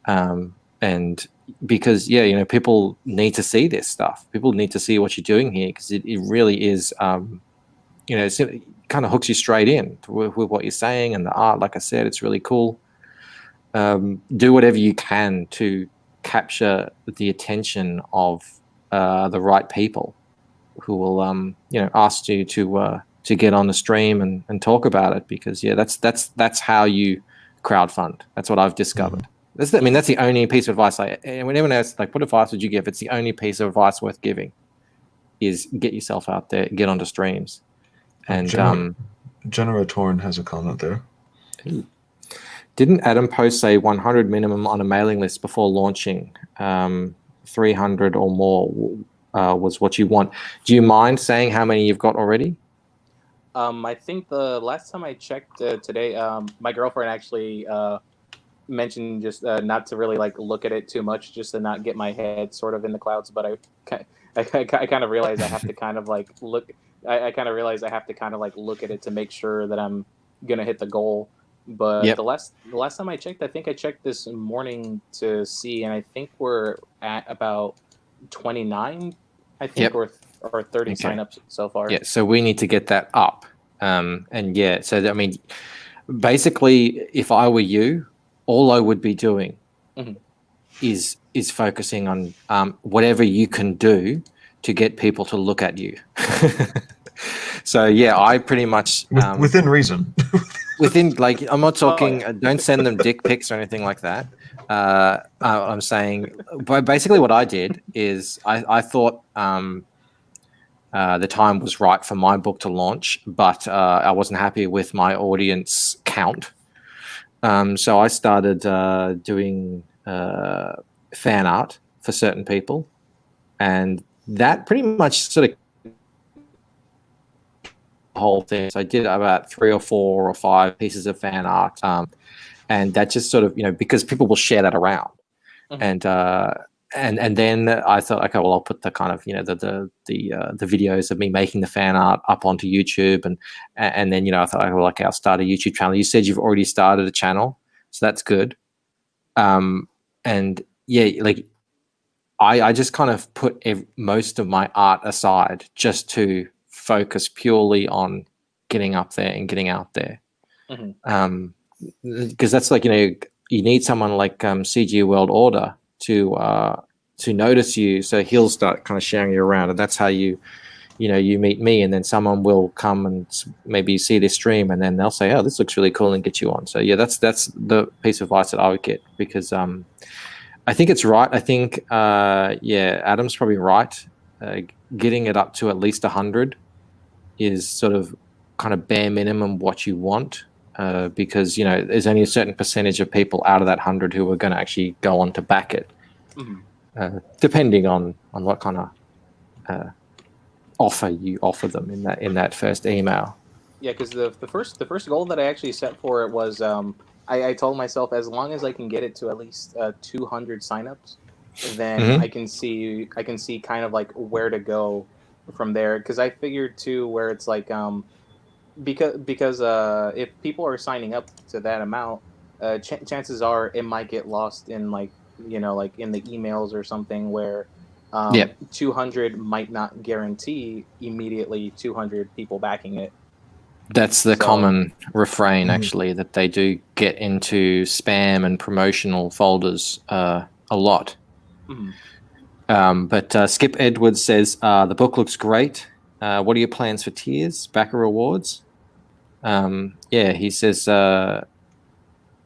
And because, people need to see this stuff. People need to see what you're doing here because it really is, it kind of hooks you straight in with what you're saying and the art. Like I said, it's really cool. Do whatever you can to capture the attention of the right people who will, ask you to get on the stream and talk about it because, that's how you crowdfund. That's what I've discovered. That's the only piece of advice and when everyone asks, like, what advice would you give? It's the only piece of advice worth giving is get yourself out there, get onto streams. And Genera Torn has a comment there. Didn't Adam Post say 100 minimum on a mailing list before launching? 300 or more was what you want. Do you mind saying how many you've got already? I think the last time I checked today, my girlfriend actually mentioned just not to really like look at it too much, just to not get my head sort of in the clouds. But I kind of realized I have to kind of like look. I kind of realized I have to kind of like look at it to make sure that I'm gonna hit the goal. But the last time I checked, I think I checked this morning to see, and I think we're at about 29. I think or 30 signups so far. Yeah, so we need to get that up. Basically, if I were you, all I would be doing is focusing on whatever you can do to get people to look at you. So I pretty much within reason. Within, like, I'm not talking. Don't send them dick pics or anything like that. I'm saying, but basically, what I did is I thought the time was right for my book to launch, but I wasn't happy with my audience count. So I started doing fan art for certain people, and that pretty much sort of whole thing. So I did about 3 or 4 or 5 pieces of fan art, and that just sort of, because people will share that around, and then I thought, okay, well, I'll put the kind of the videos of me making the fan art up onto YouTube, and then I thought, okay, I'll start a YouTube channel. You said you've already started a channel, so that's good. I just kind of put most of my art aside just to focus purely on getting up there and getting out there. Because that's like, you need someone like CG World Order to notice you, so he'll start kind of sharing you around, and that's how you meet me, and then someone will come and maybe see this stream, and then they'll say, oh, this looks really cool, and get you on. So that's the piece of advice that I would get, because I think it's right. I think Adam's probably right. Getting it up to at least 100 is sort of kind of bare minimum what you want, because there's only a certain percentage of people out of that 100 who are going to actually go on to back it, depending on what kind of offer you offer them in that first email. Yeah, because the first goal that I actually set for it was I told myself, as long as I can get it to at least 200 signups, then I can see kind of like where to go from there. Because I figured too, where it's like because if people are signing up to that amount, chances are it might get lost in like like in the emails or something where Yep. 200 might not guarantee immediately 200 people backing it. That's the So- common refrain, Mhm. actually, that they do get into spam and promotional folders a lot. Mhm. But Skip Edwards says, the book looks great. What are your plans for tiers, backer rewards? Yeah, he says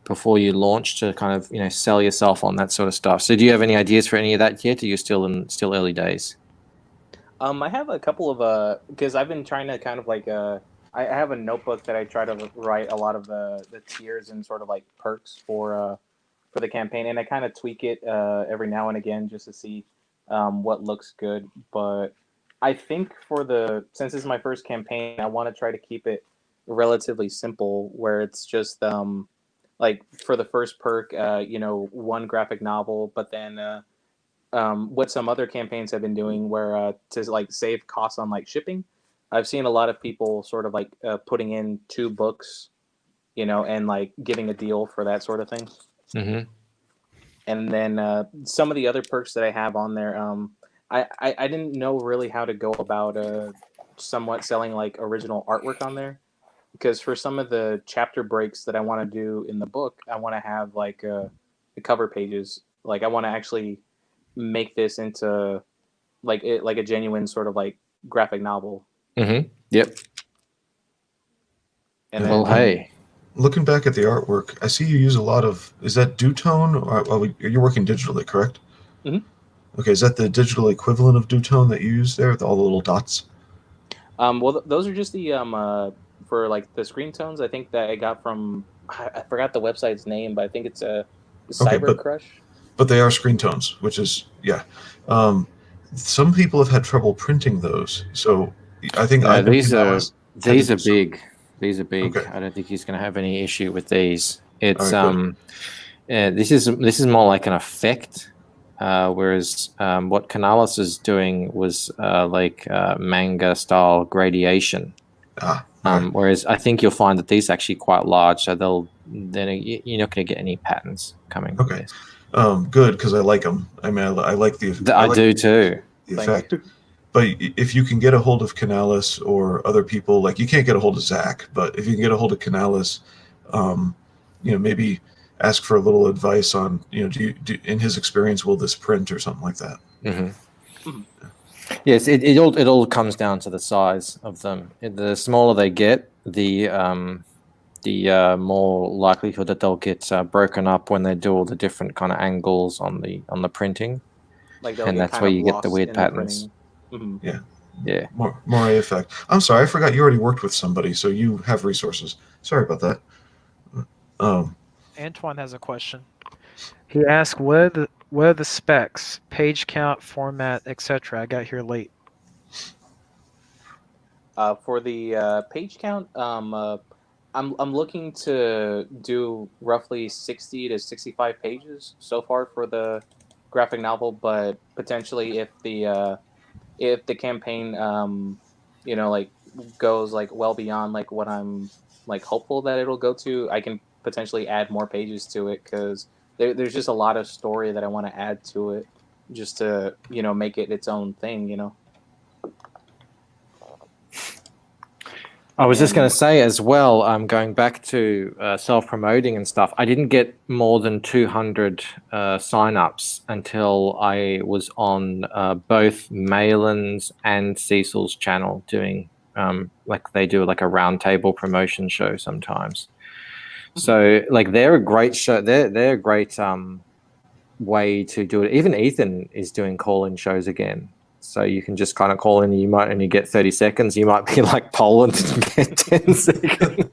before you launch to kind of sell yourself on that sort of stuff. So do you have any ideas for any of that yet? Or are you still early days? I have a couple of because I've been trying to kind of like I have a notebook that I try to write a lot of the tiers and sort of like perks for the campaign, and I kind of tweak it every now and again just to see what looks good. But I think since this is my first campaign, I want to try to keep it relatively simple, where it's just like for the first perk, one graphic novel, but then what some other campaigns have been doing, where to like save costs on like shipping, I've seen a lot of people sort of like putting in 2 books, and like getting a deal for that sort of thing. Mm-hmm. And then some of the other perks that I have on there, I didn't know really how to go about somewhat selling like original artwork on there, because for some of the chapter breaks that I want to do in the book, I want to have like the cover pages. Like I want to actually make this into like a genuine sort of like graphic novel. Mm-hmm. Yep. And Well, then hey. Looking back at the artwork, I see you use a lot of. Is that Dutone? Or well, you're working digitally, correct? Mhm. Okay, is that the digital equivalent of Dutone that you use there with all the little dots? well, those are just the for like the screen tones. I think that I got from I forgot the website's name, but I think it's a Okay, Cyber Crush. But they are screen tones, which is yeah. Some people have had trouble printing those, so I think No, I know these are Canales had to do some- big. These are big. Okay. I don't think he's going to have any issue with these. It's All right, this is more like an effect, whereas what Canales is doing was like manga style gradation. all right. Whereas I think you'll find that these are actually quite large, so you're not going to get any patterns coming from Okay. this. Good, because I like them. I mean, I like the. I like do too. the Thank effect. you. But if you can get a hold of Canales or other people, like you can't get a hold of Zach, but if you can get a hold of Canales, maybe ask for a little advice on, in his experience, will this print or something like that? Mm-hmm. Mhm. Yes, it all comes down to the size of them. The smaller they get, the more likelihood that they'll get broken up when they do all the different kind of angles on the printing, Like they'll and get that's kind where of you get the lost weird in patterns. the printing. Mhm. Yeah. Moray effect. I'm sorry, I forgot you already worked with somebody, so you have resources. Sorry about that. Antoine has a question. He asked, what are the specs, page count, format, etc.? I got here late. For the page count, I'm looking to do roughly 60 to 65 pages so far for the graphic novel, but potentially if the campaign like goes like well beyond like what I'm like hopeful that it'll go to, I can potentially add more pages to it, because there's just a lot of story that I want to add to it, just to make it its own thing. I was just going And to say as well, going back to self-promoting and stuff, I didn't get more than 200 sign-ups until I was on both Malin's and Cecil's channel doing, like they do like a roundtable promotion show sometimes. So like they're a great show. They're a great way to do it. Even Ethan is doing call-in shows again. So you can just kind of call in. You might only get 30 seconds. You might be like Poland and get 10 seconds.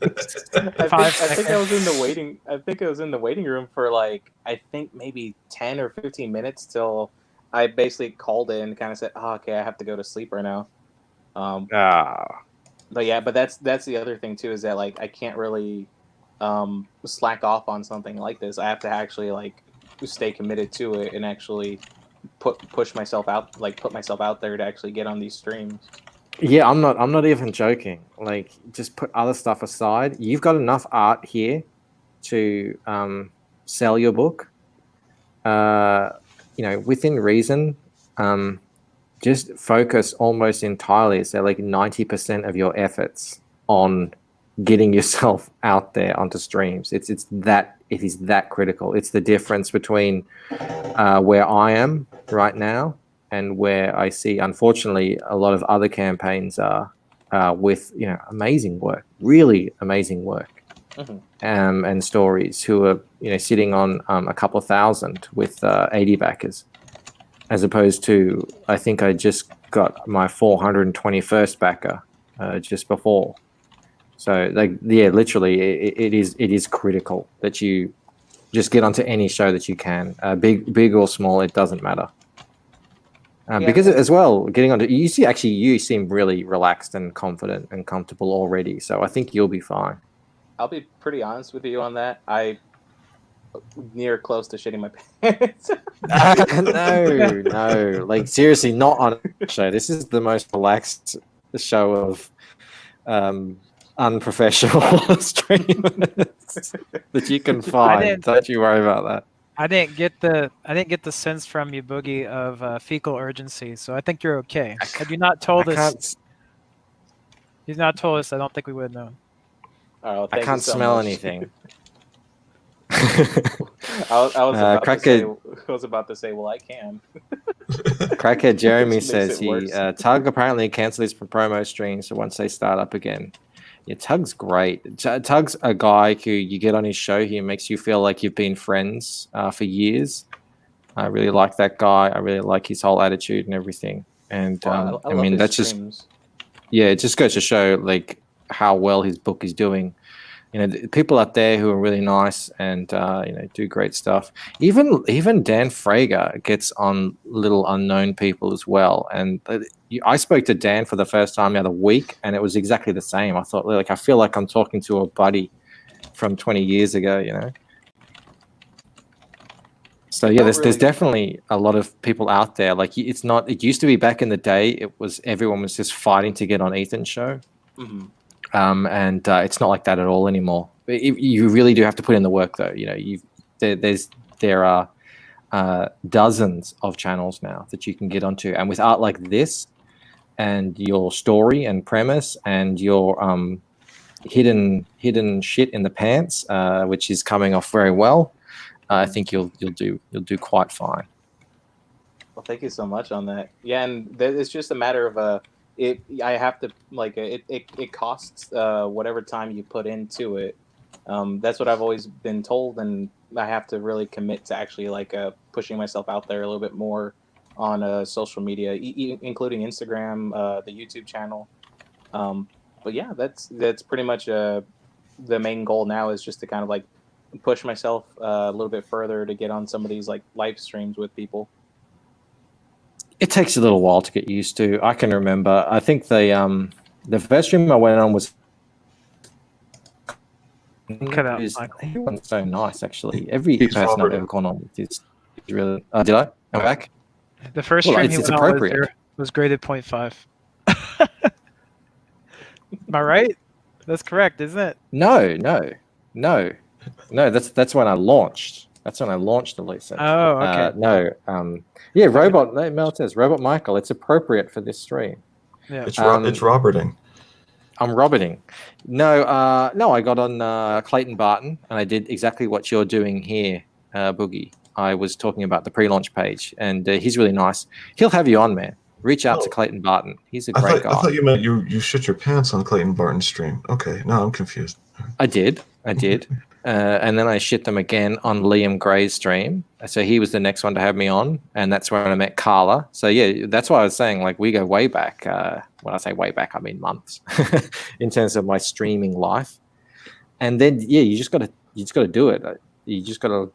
I think I was in the waiting. I think I was in the waiting room for like I think maybe 10 or 15 minutes till I basically called in and kind of said, "Oh, okay, I have to go to sleep right now." But yeah, but that's the other thing too, is that like I can't really slack off on something like this. I have to actually like stay committed to it and actually put myself out there to actually get on these streams. Yeah, I'm not even joking. Like, just put other stuff aside. You've got enough art here to sell your book, within reason, just focus almost entirely, so like 90% of your efforts on getting yourself out there onto streams. It is that critical. It's the difference between where I am right now and where I see, unfortunately, a lot of other campaigns are with amazing work, really amazing work. And stories who are sitting on a couple thousand with 80 backers, as opposed to, I think I just got my 421st backer just before. So literally it is critical that you just get onto any show that you can, big or small, it doesn't matter. Because as well, getting onto, you seem really relaxed and confident and comfortable already, so I think you'll be fine. I'll be pretty honest with you on that. I near close to shitting my pants. No, like seriously, not on a show. This is the most relaxed show of unprofessional streamers that you can find. Don't you worry about that. I didn't get the sense from you, Boogie, of fecal urgency, so I think you're okay. Had you not told us, he's not told us, I don't think we would have known. Oh, I can't smell anything. I was about to say, well, I can. Crackhead Jeremy says Tug apparently cancelled his promo streams once they start up again. Yeah, Tug's great. Tug's a guy who you get on his show, he makes you feel like you've been friends for years. I really like that guy. I really like his whole attitude and everything. And I mean, that's streams. It just goes to show like how well his book is doing. People out there who are really nice and do great stuff. Even Dan Frager gets on little unknown people as well. And I spoke to Dan for the first time the other week, and it was exactly the same. I thought, like, I feel like I'm talking to a buddy from 20 years ago. So yeah, there's definitely a lot of people out there. Like it's not. It used to be back in the day. Everyone was just fighting to get on Ethan's show. Mm-hmm. And it's not like that at all anymore. You really do have to put in the work, though. There are dozens of channels now that you can get onto, and with art like this, and your story and premise, and your hidden shit in the pants, which is coming off very well, I think you'll do quite fine. Well, thank you so much on that. Yeah, and it's just a matter of I have to it costs whatever time you put into it. That's what I've always been told, and I have to really commit to actually pushing myself out there a little bit more on social media, including Instagram, the YouTube channel. But yeah, that's pretty much the main goal now, is just to kind of push myself a little bit further to get on some of these live streams with people. It takes a little while to get used to. I can remember. I think the first stream I went on was. Everyone's so nice, actually. Every person I've ever gone on with is really. Did I? Am I back? The first stream he went on was graded 0.5. Am I right? That's correct, isn't it? No. That's when I launched. That's when I launched the Lisa. Oh, okay. Robot. Mel says, Robot Michael. It's appropriate for this stream. Yeah. It's Roberting. I'm Roberting. No. I got on Clayton Barton, and I did exactly what you're doing here, Boogie. I was talking about the pre-launch page, and he's really nice. He'll have you on, man. Reach out to Clayton Barton. He's a great guy. I thought you meant you shit your pants on Clayton Barton's stream. Okay, no, I'm confused. I did. And then I shit them again on Liam Gray's stream. So he was the next one to have me on, and that's when I met Carla. So yeah, that's why I was saying we go way back. When I say way back, I mean months in terms of my streaming life. And then you just got to do it. You just got to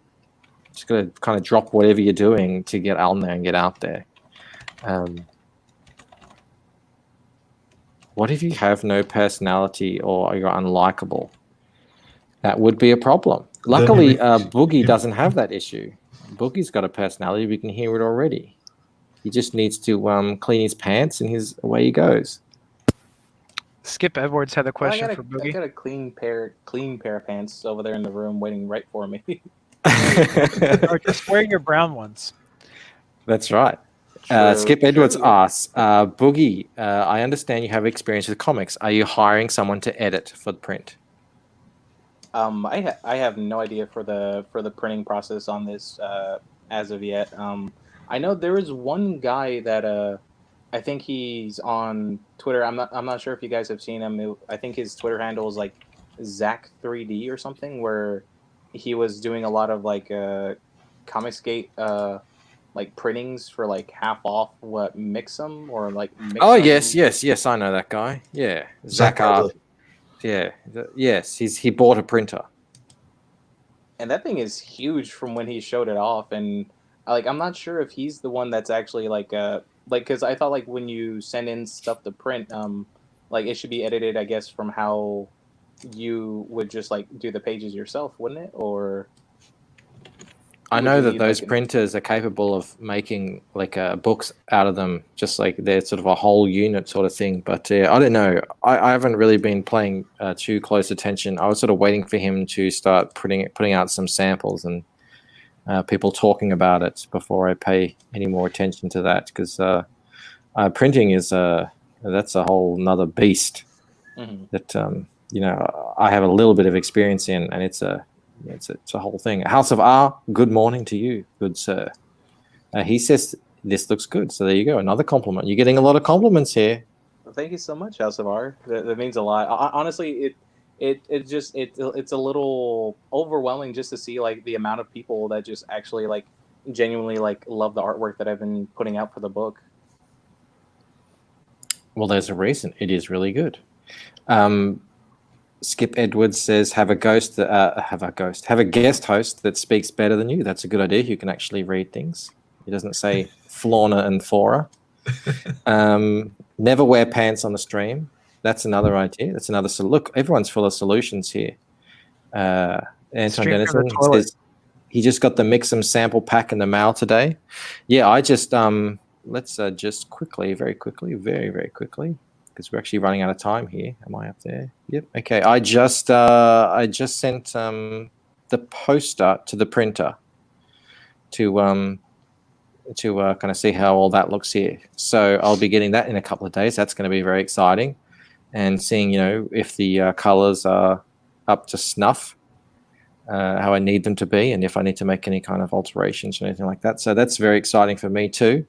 kind of drop whatever you're doing to get on there and get out there. What if you have no personality or you're unlikable? That would be a problem. Luckily, Boogie doesn't have that issue. Boogie's got a personality. We can hear it already. He just needs to clean his pants, and away he goes. Skip Edwards had a I question got for a Boogie. clean pair of pants over there in the room waiting right for me. Or just wear your brown ones. That's right. True, Skip Edwards true. asks, Boogie, I understand you have experience with comics. Are you hiring someone to edit for the print? I have no idea for the printing process on this as of yet. I know there is one guy that I think he's on Twitter. I'm not sure if you guys have seen him. I think his Twitter handle is like Zach3D or something, where he was doing a lot of like Comicsgate like printings for like half off what Mixum or like Oh, Mixum. yes. I know that guy. Yeah. Zach R. Bradley. Yeah. Yes. He bought a printer. And that thing is huge from when he showed it off. And like I'm not sure if he's the one that's actually like because I thought like when you send in stuff to print, like it should be edited, I guess, from how you would just like do the pages yourself, wouldn't it? Or I would know you that need, those like, printers are capable of making like books out of them, just like they're sort of a whole unit sort of thing. But I don't know. I haven't really been paying too close attention. I was sort of waiting for him to start putting out some samples and people talking about it before I pay any more attention to that, because printing is that's a whole nother beast Mhm. that I have a little bit of experience in, and it's a whole thing. House of R, good morning to you, good sir. He says this looks good, so there you go, another compliment. You're getting a lot of compliments here. Well, thank you so much, House of R. That means a lot. Honestly, it's a little overwhelming just to see like the amount of people that just actually like genuinely like love the artwork that I've been putting out for the book. Well, there's a reason. It is really good. Skip Edwards says, have a guest host that speaks better than you. That's a good idea. You can actually read things. He doesn't say Fauna and Flora. Never wear pants on the stream. That's another idea. That's another. Look, everyone's full of solutions here. Anton Stream from the Dennison toilet. says he just got the Mixum sample pack in the mail today. Yeah, I just let's just quickly, very quickly, because we're actually running out of time here. Am I up there? Yep. Okay. I just sent the poster to the printer to kind of see how all that looks here. So I'll be getting that in a couple of days. That's going to be very exciting, and seeing if the colors are up to snuff, how I need them to be, and if I need to make any kind of alterations or anything like that. So that's very exciting for me too.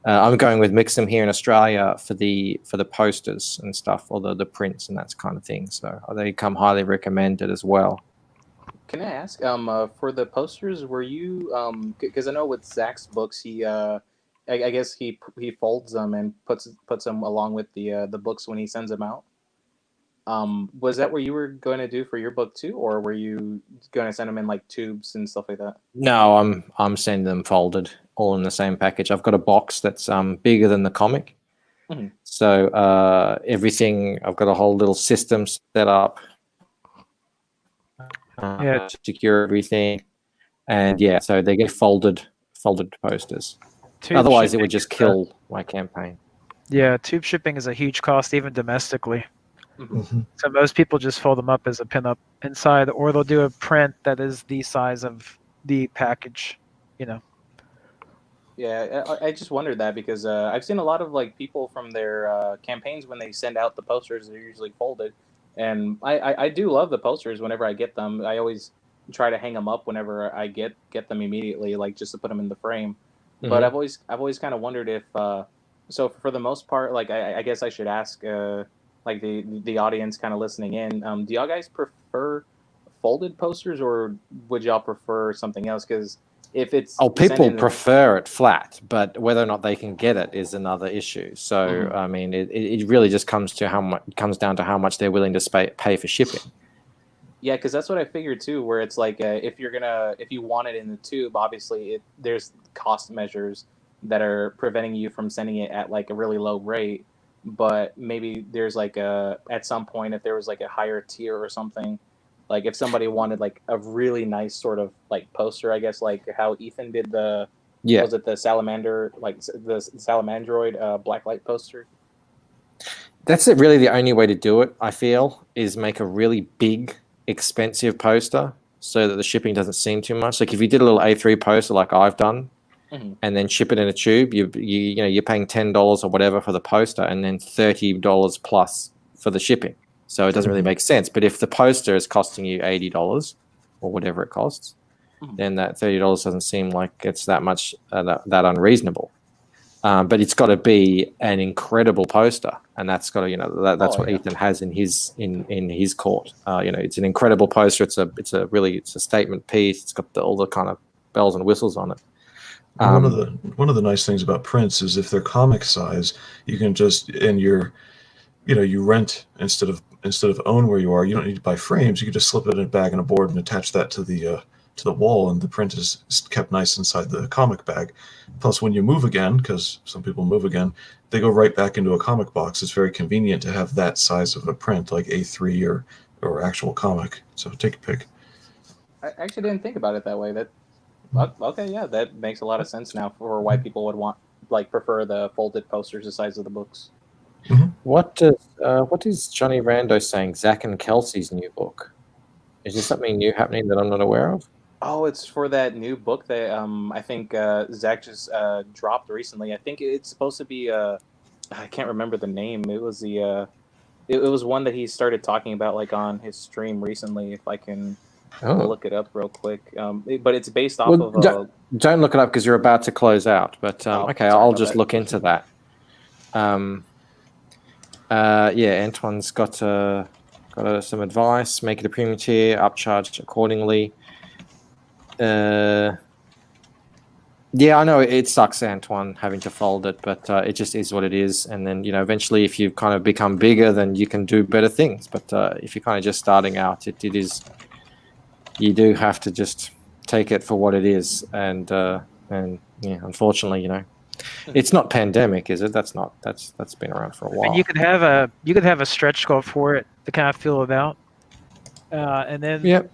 I'm going with Mixum here in Australia for the posters and stuff, or the prints and that kind of thing. So they come highly recommended as well. Can I ask, for the posters, were you, because I know with Zach's books, he, I guess he folds them and puts them along with the books when he sends them out. Was that what you were going to do for your book too, or were you going to send them in like tubes and stuff like that? No, I'm sending them folded, all in the same package. I've got a box that's bigger than the comic, so everything. I've got a whole little system set up. To secure everything, and so they get folded posters. Otherwise, it would just kill my campaign. Yeah, tube shipping is a huge cost, even domestically. Mm-hmm. So most people just fold them up as a pinup inside, or they'll do a print that is the size of the package. Yeah, I just wondered that because I've seen a lot of like people from their campaigns when they send out the posters, they're usually folded, and I do love the posters whenever I get them. I always try to hang them up whenever I get them immediately, like just to put them in the frame. But I've always kind of wondered if so for the most part, like I guess I should ask like the audience kind of listening in, do y'all guys prefer folded posters or would y'all prefer something else? Because if it's people prefer it flat, but whether or not they can get it is another issue. So I mean, it really just comes down to how much they're willing to pay for shipping. Yeah, because that's what I figured too. Where it's like if you want it in the tube, obviously there's cost measures that are preventing you from sending it at like a really low rate. But maybe there's like at some point if there was like a higher tier or something. Like if somebody wanted like a really nice sort of like poster, I guess like how Ethan did was it the salamander, like the salamandroid blacklight poster? That's it. Really, the only way to do it, I feel, is make a really big, expensive poster so that the shipping doesn't seem too much. Like if you did a little A3 poster, like I've done, and then ship it in a tube, you're paying $10 or whatever for the poster, and then $30 plus for the shipping. So it doesn't really make sense. But if the poster is costing you $80 or whatever it costs, then that $30 doesn't seem like it's that much that unreasonable. But it's got to be an incredible poster, and that's got to that's what Ethan has in his court. It's an incredible poster. It's a statement piece. It's got all the kind of bells and whistles on it. One of the nice things about prints is if they're comic size, you can just you rent instead of own where you are. You don't need to buy frames. You can just slip it in a bag and a board and attach that to the wall, and the print is kept nice inside the comic bag. Plus, when you move again, because some people move again, they go right back into a comic box. It's very convenient to have that size of a print, like A3 or actual comic. So take a pick. I actually didn't think about it that way. Okay, yeah, that makes a lot of sense now for why people would prefer the folded posters the size of the books. What is Johnny Rando saying? Zach and Kelsey's new book. Is there something new happening that I'm not aware of? Oh, it's for that new book that I think Zach just dropped recently. I think it's supposed to be I can't remember the name. It was it was one that he started talking about like on his stream recently. If I can look it up real quick. But it's based off of. Don't look it up because you're about to close out. But okay, I'll just look into that. Antoine's got some advice. Make it a premium tier, upcharge accordingly. Yeah, I know it sucks, Antoine, having to fold it, but it just is what it is. And then eventually, if you kind of become bigger, then you can do better things. But if you're kind of just starting out, it is you do have to just take it for what it is. And unfortunately, it's not pandemic, is it? That's been around for a while. And you could have a stretch goal for it to kind of feel it out. And then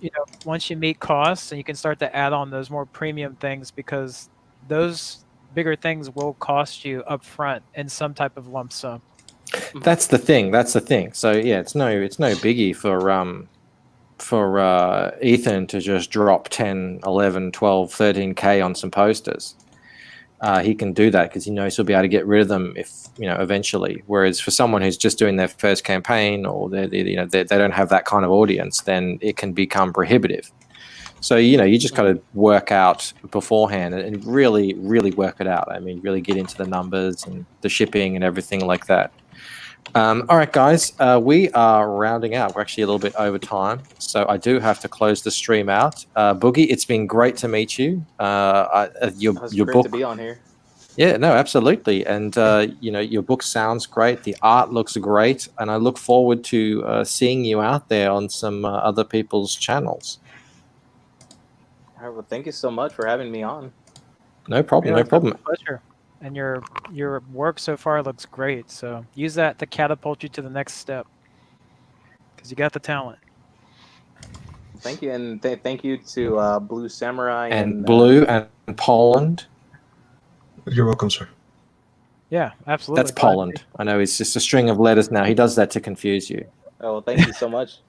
once you meet costs, and you can start to add on those more premium things, because those bigger things will cost you up front in some type of lump sum. That's the thing. So yeah, it's no biggie for Ethan to just drop 10, 11, 12, 13K on some posters. He can do that because he knows he'll be able to get rid of them if eventually. Whereas for someone who's just doing their first campaign, or they don't have that kind of audience, then it can become prohibitive. So you just got to work out beforehand and really, really work it out. I mean, really get into the numbers and the shipping and everything like that. All right, guys, we are rounding out. We're actually a little bit over time, so I do have to close the stream out. Boogie, it's been great to meet you. Your great book to be on here. Yeah, no, absolutely. And your book sounds great. The art looks great, and I look forward to seeing you out there on some other people's channels. All right, well, thank you so much for having me on. No problem. No problem. Pleasure. And your work so far looks great. So use that to catapult you to the next step, because you got the talent. Thank you, and thank you to Blue Samurai and Blue and Poland. You're welcome, sir. Yeah, absolutely. That's Poland. I know it's just a string of letters now. He does that to confuse you. Oh, well, thank you so much.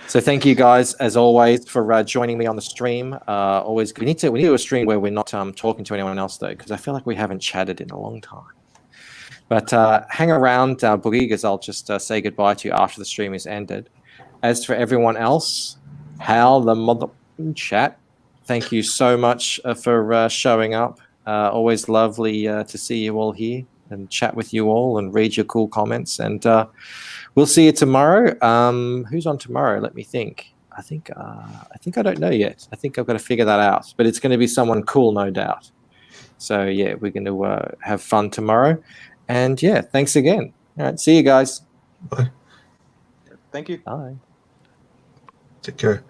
So thank you guys, as always, for joining me on the stream. Always, we need to do a stream where we're not talking to anyone else, though, because I feel like we haven't chatted in a long time. But hang around, Boogie, because I'll just say goodbye to you after the stream is ended. As for everyone else, Hal, the mother chat, thank you so much for showing up. Always lovely to see you all here and chat with you all and read your cool comments. And we'll see you tomorrow. Who's on tomorrow? Let me think. I think I don't know yet. I think I've got to figure that out. But it's going to be someone cool, no doubt. So yeah, we're going to have fun tomorrow. And yeah, thanks again. All right, see you guys. Bye. Thank you. Bye. Take care.